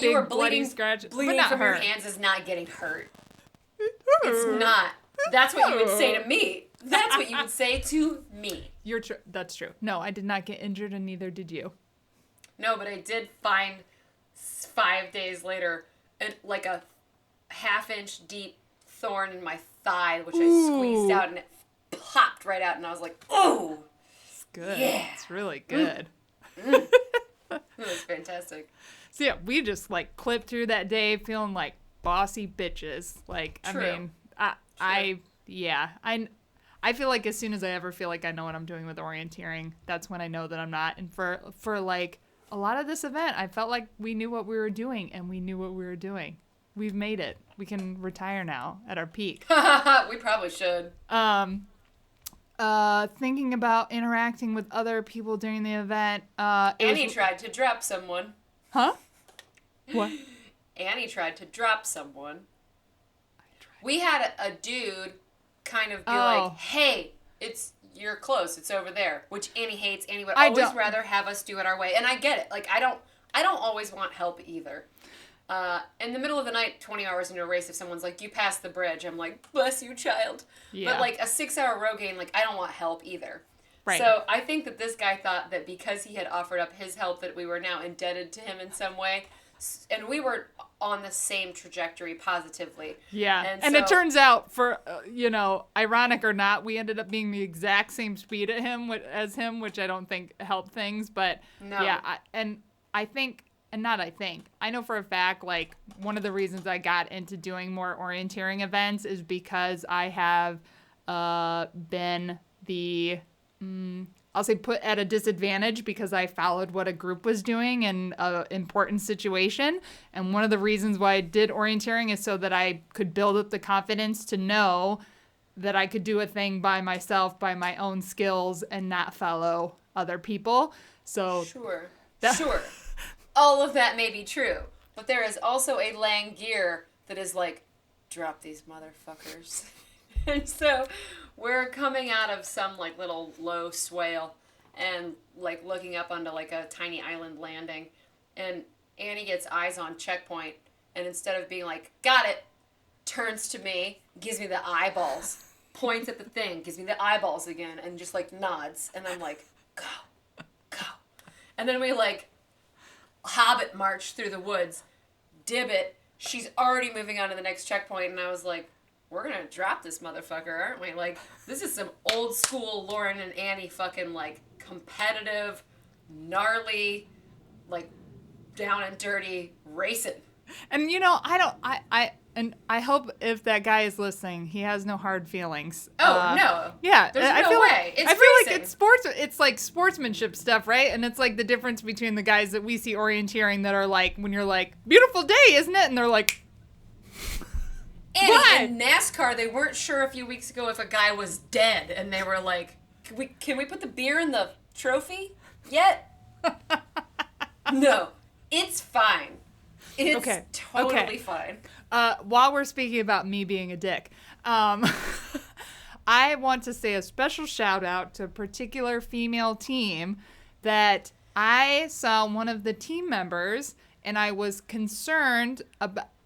you were bloody scratches. Bleeding but not from hurt. your hands is not getting hurt. It's not. That's what you would say to me. That's what you would say to me. That's true. No, I did not get injured, and neither did you. No, but I did find 5 days later, like a half-inch deep thorn in my thigh, which I squeezed out, and it popped right out, and I was like, "Oh, it's good. Yeah. It's really good." It was fantastic. So yeah, we just like clipped through that day feeling like bossy bitches. Like, True. I mean, I feel like as soon as I ever feel like I know what I'm doing with orienteering, that's when I know that I'm not. And for like a lot of this event, I felt like we knew what we were doing, and we knew what we were doing. We've made it. We can retire now at our peak. We probably should. Thinking about interacting with other people during the event. Annie tried to drop someone. Huh? What? Annie tried to drop someone. We had a dude kind of be like, "Hey, you're close. It's over there," which Annie hates. Annie would always rather have us do it our way, and I get it. Like I don't always want help either. In the middle of the night, 20 hours into a race, if someone's like, "You passed the bridge," I'm like, "Bless you, child." Yeah. But like a 6-hour Rogaine, like I don't want help either. Right. So I think that this guy thought that because he had offered up his help that we were now indebted to him in some way, and we were on the same trajectory positively. Yeah. And it turns out, for ironic or not, we ended up being the exact same speed as him, which I don't think helped things. But no. Yeah, I know for a fact, like, one of the reasons I got into doing more orienteering events is because I have been I'll say put at a disadvantage because I followed what a group was doing in an important situation. And one of the reasons why I did orienteering is so that I could build up the confidence to know that I could do a thing by myself, by my own skills, and not follow other people. So Sure. All of that may be true, but there is also a Lang gear that is like, drop these motherfuckers. And so we're coming out of some like little low swale and like looking up onto like a tiny island landing, and Annie gets eyes on checkpoint, and instead of being like, got it, turns to me, gives me the eyeballs, points at the thing, gives me the eyeballs again, and just like nods, and I'm like, go. And then we like hobbit march through the woods. Dibbit, she's already moving on to the next checkpoint, and I was like, we're gonna drop this motherfucker, aren't we? Like, this is some old school Lauren and Annie fucking, like, competitive, gnarly, like, down and dirty racing. And I hope if that guy is listening, he has no hard feelings. Oh, no. Yeah. There's no way. I feel like it's sports. It's like sportsmanship stuff, right? And it's like the difference between the guys that we see orienteering that are like, when you're like, beautiful day, isn't it? And they're like, Annie, in NASCAR, they weren't sure a few weeks ago if a guy was dead, and they were like, can we put the beer in the trophy yet? No. It's fine. It's totally fine. While we're speaking about me being a dick, I want to say a special shout out to a particular female team that I saw one of the team members, and I was concerned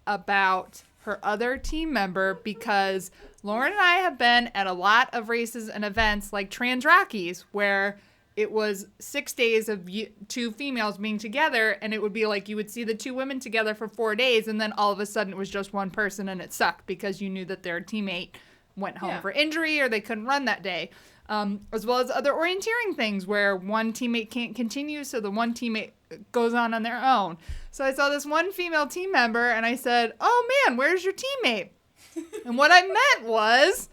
about her other team member because Lauren and I have been at a lot of races and events like Trans Rockies where it was 6 days of two females being together, and it would be like you would see the two women together for 4 days, and then all of a sudden it was just one person, and it sucked because you knew that their teammate went home for injury or they couldn't run that day. As well as other orienteering things where one teammate can't continue, so the one teammate goes on their own. So I saw this one female team member, and I said, oh man, where's your teammate? And what I meant was,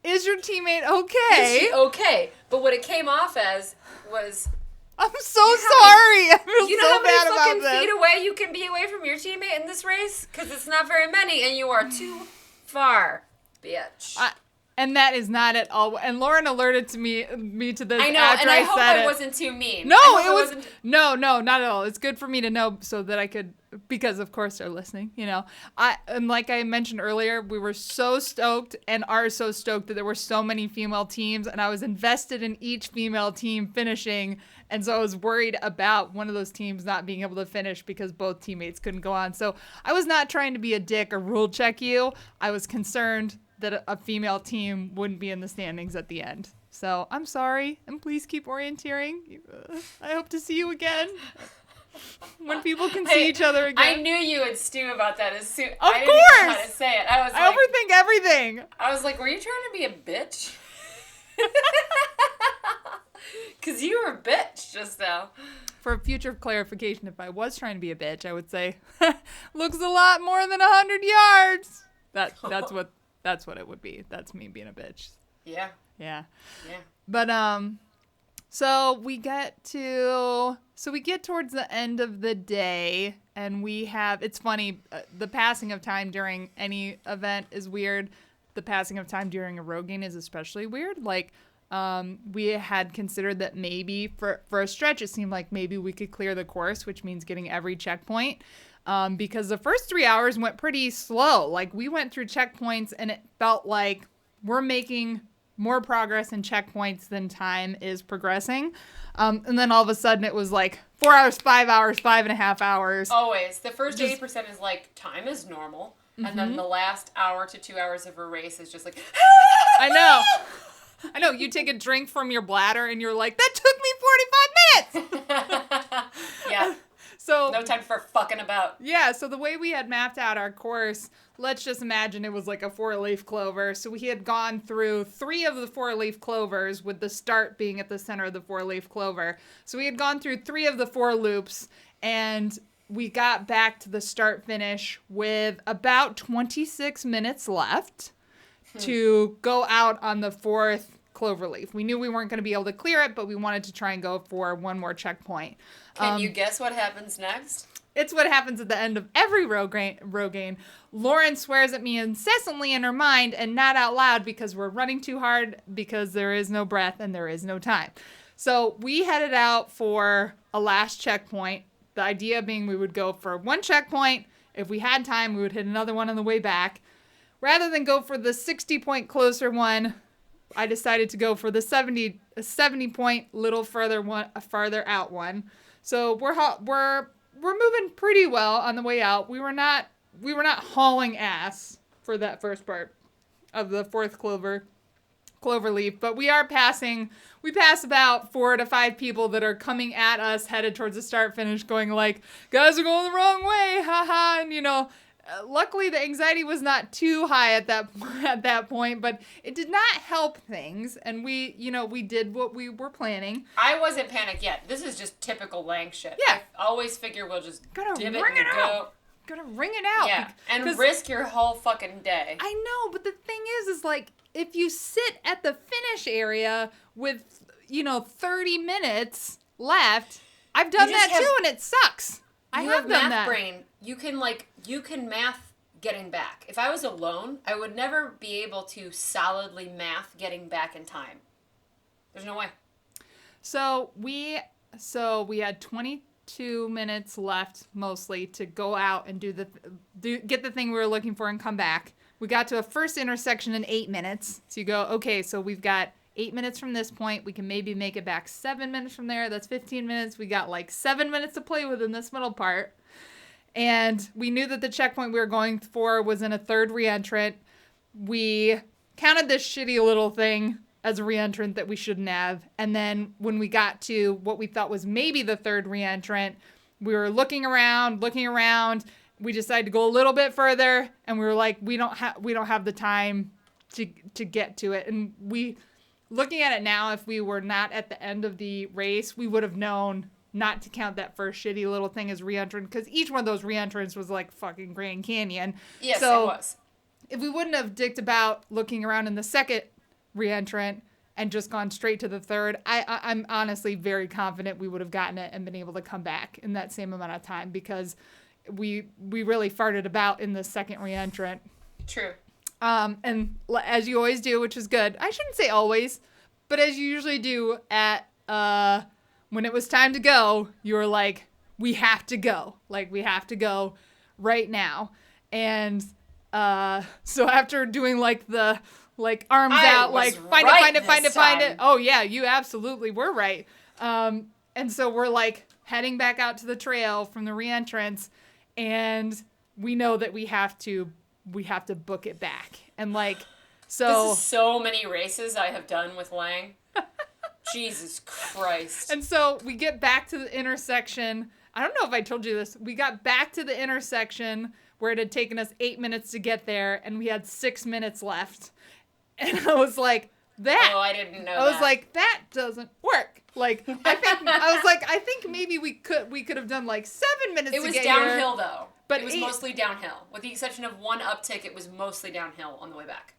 is your teammate okay? Is she okay? But what it came off as was, I'm so sorry. I feel you know so how many bad about fucking this. feet away you can be away from your teammate in this race? Because it's not very many, and you are too far, bitch. And that is not at all. And Lauren alerted to me to this. I know, after and I hope I it wasn't too mean. No, it wasn't. No, not at all. It's good for me to know so that I could, because of course they're listening. You know, and like I mentioned earlier, we were so stoked and are so stoked that there were so many female teams, and I was invested in each female team finishing, and so I was worried about one of those teams not being able to finish because both teammates couldn't go on. So I was not trying to be a dick or rule check you. I was concerned that a female team wouldn't be in the standings at the end. So I'm sorry, and please keep orienteering. I hope to see you again when people can see each other again. I knew you would stew about that as soon. I didn't even know how to say it. I overthink everything. I was like, were you trying to be a bitch? Because you were a bitch just now. For future clarification, if I was trying to be a bitch, I would say, looks a lot more than 100 yards. That's what it would be. That's me being a bitch. Yeah. Yeah. But so we get towards the end of the day, and it's funny, the passing of time during any event is weird. The passing of time during a Rogaine is especially weird. Like, we had considered that maybe for a stretch it seemed like maybe we could clear the course, which means getting every checkpoint. Because the first 3 hours went pretty slow. Like, we went through checkpoints and it felt like we're making more progress in checkpoints than time is progressing. And then all of a sudden it was like 4 hours, 5 hours, 5.5 hours. Always. The first 80% is like, time is normal. Mm-hmm. And then the last hour to 2 hours of a race is just like, I know. You take a drink from your bladder and you're like, that took me 45 minutes. Yeah. So no time for fucking about. Yeah, so the way we had mapped out our course, let's just imagine it was like a 4-leaf clover. So we had gone through 3 of the 4-leaf clovers, with the start being at the center of the 4-leaf clover. So we had gone through 3 of the 4 loops, and we got back to the start finish with about 26 minutes left to go out on the 4th cloverleaf. We knew we weren't going to be able to clear it, but we wanted to try and go for one more checkpoint. Can you guess what happens next? It's what happens at the end of every Rogaine. Lauren swears at me incessantly in her mind and not out loud because we're running too hard, because there is no breath and there is no time. So we headed out for a last checkpoint. The idea being we would go for one checkpoint. If we had time, we would hit another one on the way back. Rather than go for the 60-point closer one, I decided to go for the 70-point little farther out one. So we're moving pretty well on the way out. We were not hauling ass for that first part of the 4th clover. Cloverleaf, but we pass about 4 to 5 people that are coming at us headed towards the start finish going like, guys are going the wrong way, haha, and luckily the anxiety was not too high at that point, but it did not help things, and we did what we were planning. I wasn't panicked yet. This is just typical Lang shit. Yeah. I always figure we'll just Gotta dib ring it and it go. out. Gotta ring it out. Yeah, and risk your whole fucking day. I know, but the thing is like, if you sit at the finish area with, 30 minutes left, I've done that too, and it sucks. I have done math that. Brain. You can math getting back. If I was alone, I would never be able to solidly math getting back in time. There's no way. So we had 22 minutes left mostly to go out and get the thing we were looking for and come back. We got to a first intersection in 8 minutes. So you go, okay, so we've got 8 minutes from this point. We can maybe make it back 7 minutes from there. That's 15 minutes. We got like 7 minutes to play with in this middle part. And we knew that the checkpoint we were going for was in a third reentrant. We counted this shitty little thing as a reentrant that we shouldn't have. And then when we got to what we thought was maybe the third reentrant, we were looking around. We decided to go a little bit further, and we were like, we don't have the time to get to it. And looking at it now, if we were not at the end of the race, we would have known not to count that first shitty little thing as reentrant, because each one of those reentrants was like fucking Grand Canyon. Yes, so it was. If we wouldn't have dicked about looking around in the second reentrant and just gone straight to the third, I'm honestly very confident we would have gotten it and been able to come back in that same amount of time, because we really farted about in the second reentrant. True. And as you always do, which is good. I shouldn't say always, but as you usually do at when it was time to go, you were like, we have to go. Like, we have to go right now. And so after doing like the arms out, like find it. Oh yeah, you absolutely were right. And so we're like heading back out to the trail from the reentrance, and we know that we have to book it back. And like, so this is so many races I have done with Lang. Jesus Christ. And so we get back to the intersection. I don't know if I told you this. We got back to the intersection where it had taken us 8 minutes to get there, and we had 6 minutes left. And I was like, that. Oh, I didn't know. I was like, that doesn't work. Like, I think maybe we could have done like 7 minutes. It was to get downhill here, though. but it was mostly downhill, with the exception of one uptick. It was mostly downhill on the way back.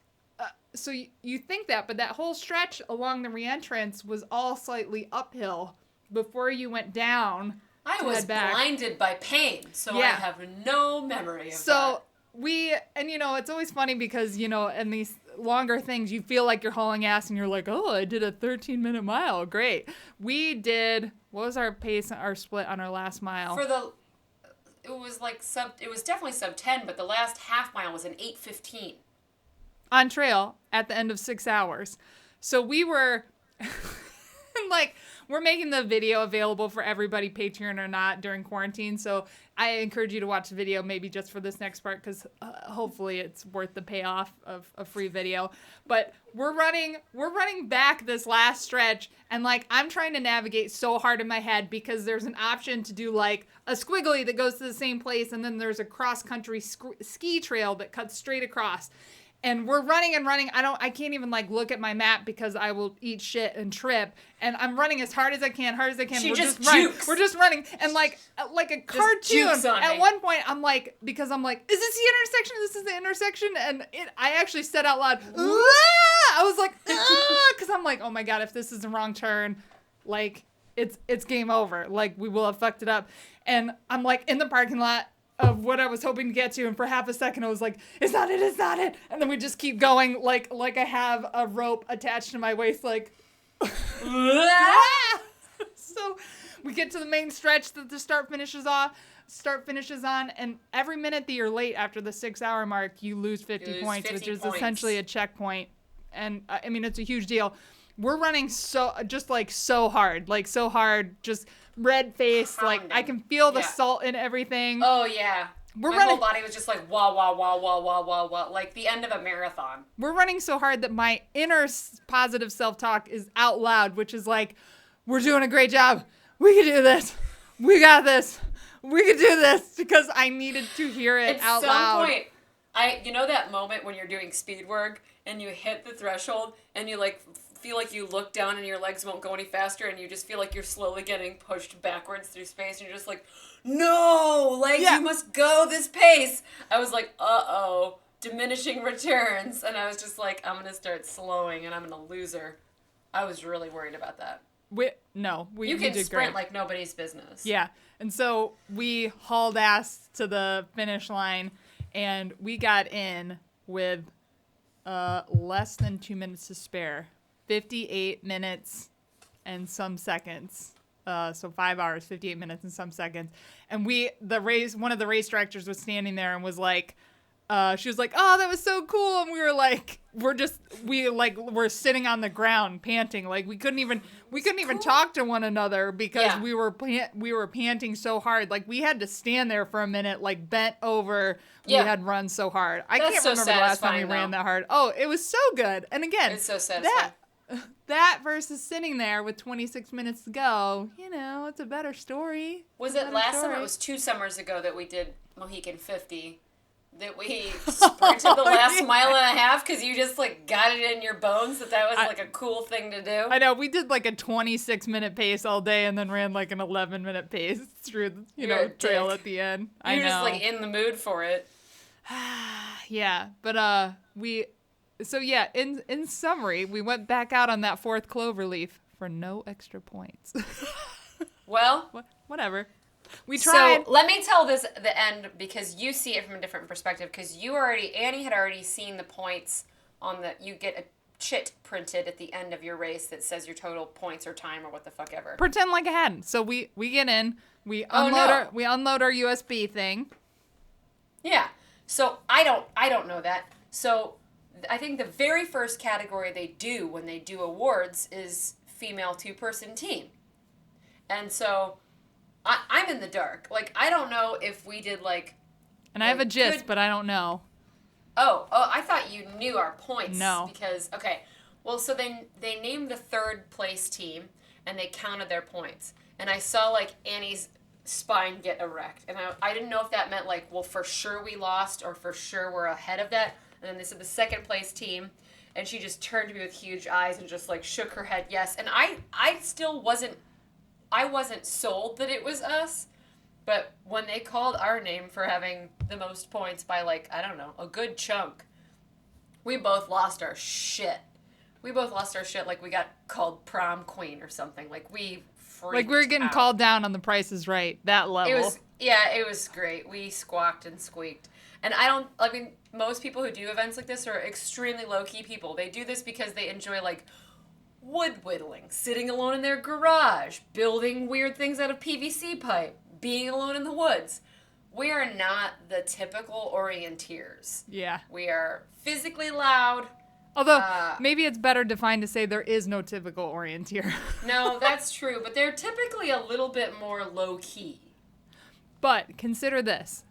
So you think that, but that whole stretch along the reentrance was all slightly uphill before you went down. I was blinded by pain, so yeah. I have no memory of that. So it's always funny because, in these longer things, you feel like you're hauling ass and you're like, oh, I did a 13-minute mile. Great. We did, what was our pace, our split on our last mile? It was definitely sub 10, but the last half mile was an 8:15. On trail at the end of 6 hours. So we were we're making the video available for everybody, Patreon or not, during quarantine. So I encourage you to watch the video maybe just for this next part, because hopefully it's worth the payoff of a free video. But we're running back this last stretch, and I'm trying to navigate so hard in my head, because there's an option to do like a squiggly that goes to the same place, and then there's a cross-country ski trail that cuts straight across. And we're running and running. I can't even look at my map because I will eat shit and trip. And I'm running as hard as I can. She just jukes. We're just running. And like a cartoon. At one point, I'm like, is this the intersection? This is the intersection. And I actually said out loud, "Ah!" I was like, because I'm like, oh my God, if this is the wrong turn, it's game over. We will have fucked it up. And I'm in the parking lot of what I was hoping to get to, and for half a second I was like, it's not it, and then we just keep going like I have a rope attached to my waist, So we get to the main stretch that the start finishes on, and every minute that you're late after the 6 hour mark, you lose 50 points, which is essentially a checkpoint. And I mean, it's a huge deal. We're running so hard, just red face. Pounding. I can feel the salt in everything. Oh yeah. My whole body was just like, wah, wah, wah, wah, wah, wah, wah, like the end of a marathon. We're running so hard that my inner positive self-talk is out loud, which is like, we're doing a great job. We can do this. We got this. We can do this, because I needed to hear it out loud. At some point, you know that moment when you're doing speed work and you hit the threshold and you like feel like you look down and your legs won't go any faster and you just feel like you're slowly getting pushed backwards through space and you're just like, no, like you must go this pace. I was like, uh-oh, diminishing returns. And I was just like, I'm going to start slowing and I'm going to lose her. I was really worried about that. You can did sprint great. like nobody's business. Yeah. And so we hauled ass to the finish line, and we got in with less than 2 minutes to spare. 58 minutes and some seconds. So 5 hours, 58 minutes and some seconds. And one of the race directors was standing there and was like, she was like, oh, that was so cool. And we were like, we're sitting on the ground panting. Like we couldn't even talk to one another because we were panting so hard. Like we had to stand there for a minute, like bent over. We had run so hard. I can't remember the last time we ran that hard. Oh, it was so good. And again, it's so satisfying. That versus sitting there with 26 minutes to go, it's a better story. Was it last summer? It was 2 summers ago that we did Mohican 50. That we sprinted the last mile and a half because you just like got it in your bones that was like a cool thing to do. I know. We did like a 26-minute pace all day and then ran like an 11-minute pace through the trail at the end. You're just like in the mood for it. Yeah, but in summary, we went back out on that 4th clover leaf for no extra points. Well, whatever. We tried. So let me tell the end because you see it from a different perspective because Annie had already seen the points you get a chit printed at the end of your race that says your total points or time or what the fuck ever. Pretend like I hadn't. So we get in, we unload our USB thing. Yeah. So I don't know that. So I think the very first category they do when they do awards is female 2-person team. And so I'm in the dark. Like, I don't know if we did, like... And I have a gist, but I don't know. Oh, I thought you knew our points. No. Because, okay. Well, so they named the 3rd place team, and they counted their points. And I saw, like, Annie's spine get erect. And I didn't know if that meant, like, well, for sure we lost, or for sure we're ahead of that. And then they said the 2nd place team, and she just turned to me with huge eyes and just, like, shook her head yes. And I still wasn't sold that it was us, but when they called our name for having the most points by, like, I don't know, a good chunk, we both lost our shit. Like we got called prom queen or something. Like we freaked Like we were getting called down on The Price is Right, that level. It was great. We squawked and squeaked. And most people who do events like this are extremely low-key people. They do this because they enjoy, like, wood whittling, sitting alone in their garage, building weird things out of PVC pipe, being alone in the woods. We are not the typical orienteers. Yeah. We are physically loud. Although, maybe it's better defined to say there is no typical orienteer. No, that's true, but they're typically a little bit more low-key. But consider this.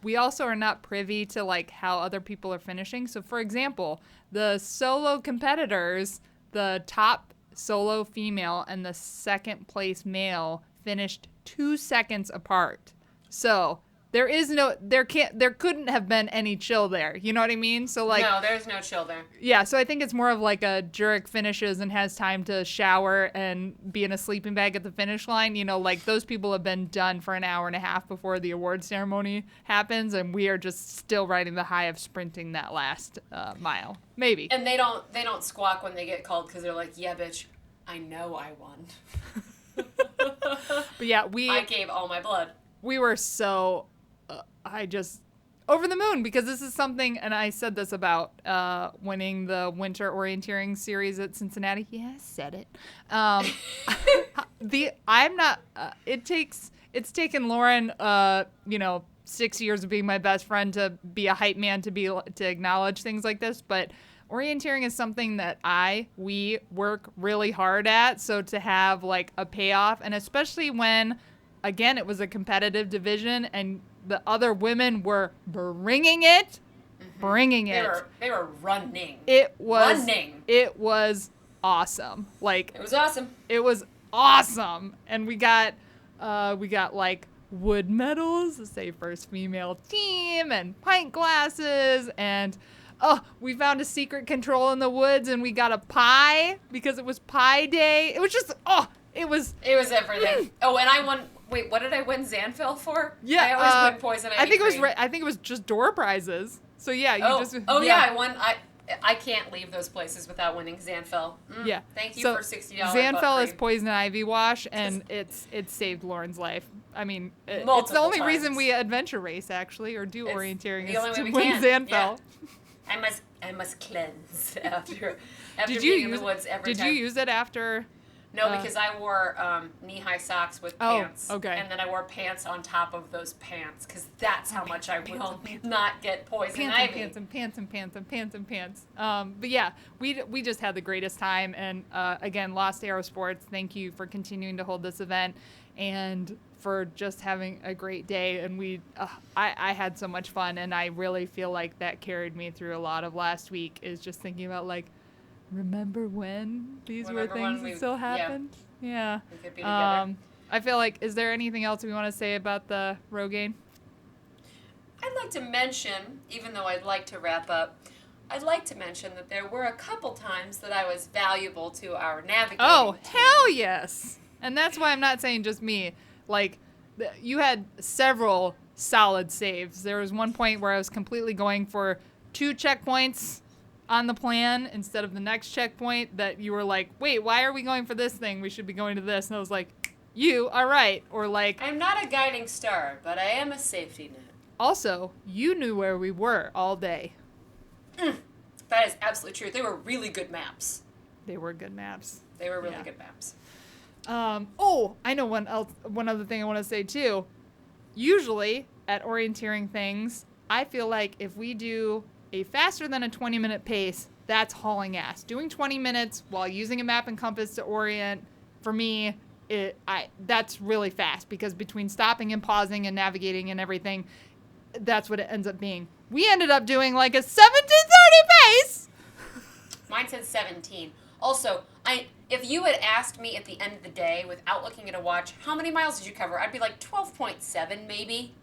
We also are not privy to, like, how other people are finishing. So, for example, the solo competitors... The top solo female and the 2nd place male finished 2 seconds apart. So there couldn't have been any chill there. You know what I mean? So like no, there's no chill there. Yeah, so I think it's more of like a Jurek finishes and has time to shower and be in a sleeping bag at the finish line. Like those people have been done for an hour and a half before the award ceremony happens, and we are just still riding the high of sprinting that last mile. Maybe. And they don't squawk when they get called because they're like, yeah, bitch, I know I won. But yeah, I gave all my blood. We were so, over the moon, because this is something, and I said this about winning the winter orienteering series at Cincinnati. Yeah, I said it. It's taken Lauren, 6 years of being my best friend to be a hype man to acknowledge things like this, but orienteering is something that we work really hard at. So to have like a payoff, and especially when, again, it was a competitive division and The other women were bringing it. Bringing it. They were running. It was running. It was awesome. Like it was awesome. It was awesome. And we got like wood medals to say first female team and pint glasses and we found a secret control in the woods and we got a pie because it was pie day. It was just it was everything. Oh, and I won. Wait, what did I win Xanfil for? Yeah, I always win poison ivy. I think it was just door prizes. So yeah, I won. I can't leave those places without winning Xanfil. Yeah. Thank you so for $60. Xanfil is poison ivy wash, and it's saved Lauren's life. I mean, it's the only reason we adventure race actually, or do orienteering is to win Xanfil. Yeah. I must cleanse after being in the woods every time. Did you use it after? No, because I wore knee-high socks with pants. Okay. And then I wore pants on top of those pants, because that's how much I will not get poison ivy. Pants. But yeah, we just had the greatest time. And again, Lost Arrow Sports, thank you for continuing to hold this event and for just having a great day. And I had so much fun, and I really feel like that carried me through a lot of last week, is just thinking about like, remember when these were things that still happened? Yeah. We could be together. I feel like, is there anything else we want to say about the Rogaine? I'd like to mention, even though I'd like to wrap up, I'd like to mention that there were a couple times that I was valuable to our navigating team. Hell yes! And that's why I'm not saying just me. Like, you had several solid saves. There was one point where I was completely going for 2 checkpoints on the plan instead of the next checkpoint that you were like, wait, why are we going for this thing? We should be going to this. And I was like, you are right. Or like, I'm not a guiding star, but I am a safety net. Also, you knew where we were all day. That is absolutely true. They were really good maps. They were good maps. They were really good maps. I know one other thing I want to say too. Usually at orienteering things, I feel like if we do a faster than a 20-minute pace, that's hauling ass. Doing 20 minutes while using a map and compass to orient, for me, that's really fast, because between stopping and pausing and navigating and everything, that's what it ends up being. We ended up doing like a 17:30 pace. Mine said 17. Also, if you had asked me at the end of the day, without looking at a watch, how many miles did you cover? I'd be like 12.7 maybe.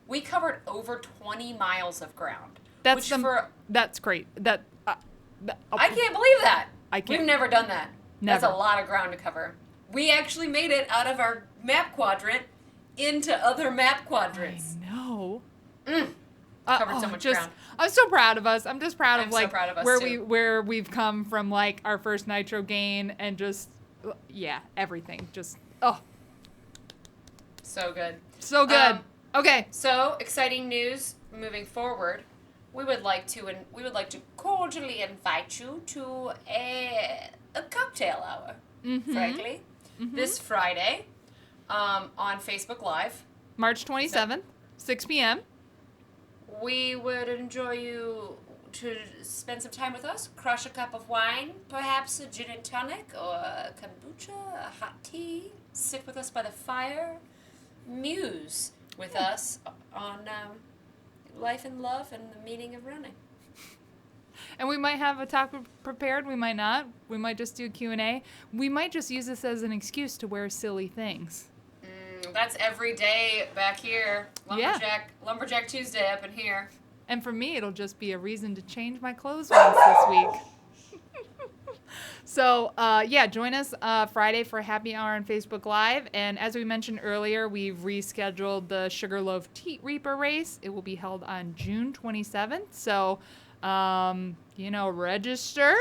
We covered over 20 miles of ground. That's great. I can't believe that. I can't. We've never done that. Never. That's a lot of ground to cover. We actually made it out of our map quadrant into other map quadrants. I know. Covered so much ground. I'm so proud of us. I'm just proud of so proud of us, where we've come from, like our first nitro gain, and just everything. Just so good. So good. Okay. So exciting news moving forward. We would like to cordially invite you to a cocktail hour. Frankly, this Friday, on Facebook Live, March 27th, 6 p.m. We would enjoy you to spend some time with us, crush a cup of wine, perhaps a gin and tonic, or a kombucha, a hot tea, sit with us by the fire, muse with us on life and love and the meaning of running. And we might have a topic prepared, we might not. We might just do Q&A. We might just use this as an excuse to wear silly things. That's every day back here. Lumberjack Tuesday up in here. And for me, it'll just be a reason to change my clothes once this week. So, join us Friday for Happy Hour on Facebook Live. And as we mentioned earlier, we've rescheduled the Sugarloaf Teat Reaper race. It will be held on June 27th. So, register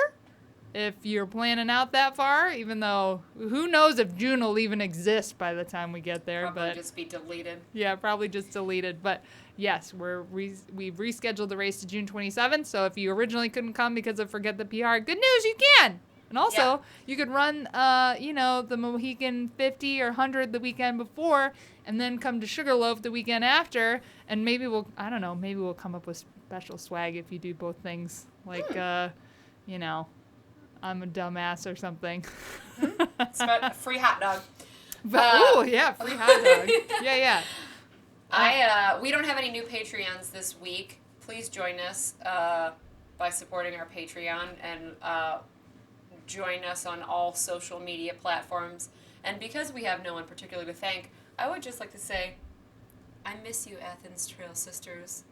if you're planning out that far, even though who knows if June will even exist by the time we get there. Probably just be deleted. Yeah, probably just deleted. But yes, we've rescheduled the race to June 27th. So if you originally couldn't come because of Forget the PR, good news, you can. And also, you could run, the Mohican 50 or 100 the weekend before, and then come to Sugarloaf the weekend after, and maybe we'll come up with special swag if you do both things. Like, I'm a dumbass or something. It's about a free hot dog. Free hot dog. Yeah. We don't have any new Patreons this week. Please join us by supporting our Patreon and join us on all social media platforms. And because we have no one particular to thank, I would just like to say, I miss you, Athens Trail Sisters.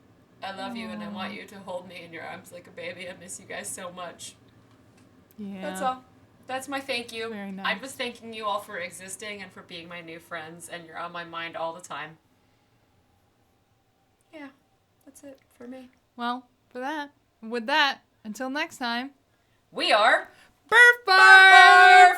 I love you, and I want you to hold me in your arms like a baby. I miss you guys so much. Yeah. That's all. That's my thank you. Very nice. I'm just thanking you all for existing and for being my new friends, and you're on my mind all the time. Yeah, that's it for me. Well, with that, until next time, We are Burf Barf! Barf!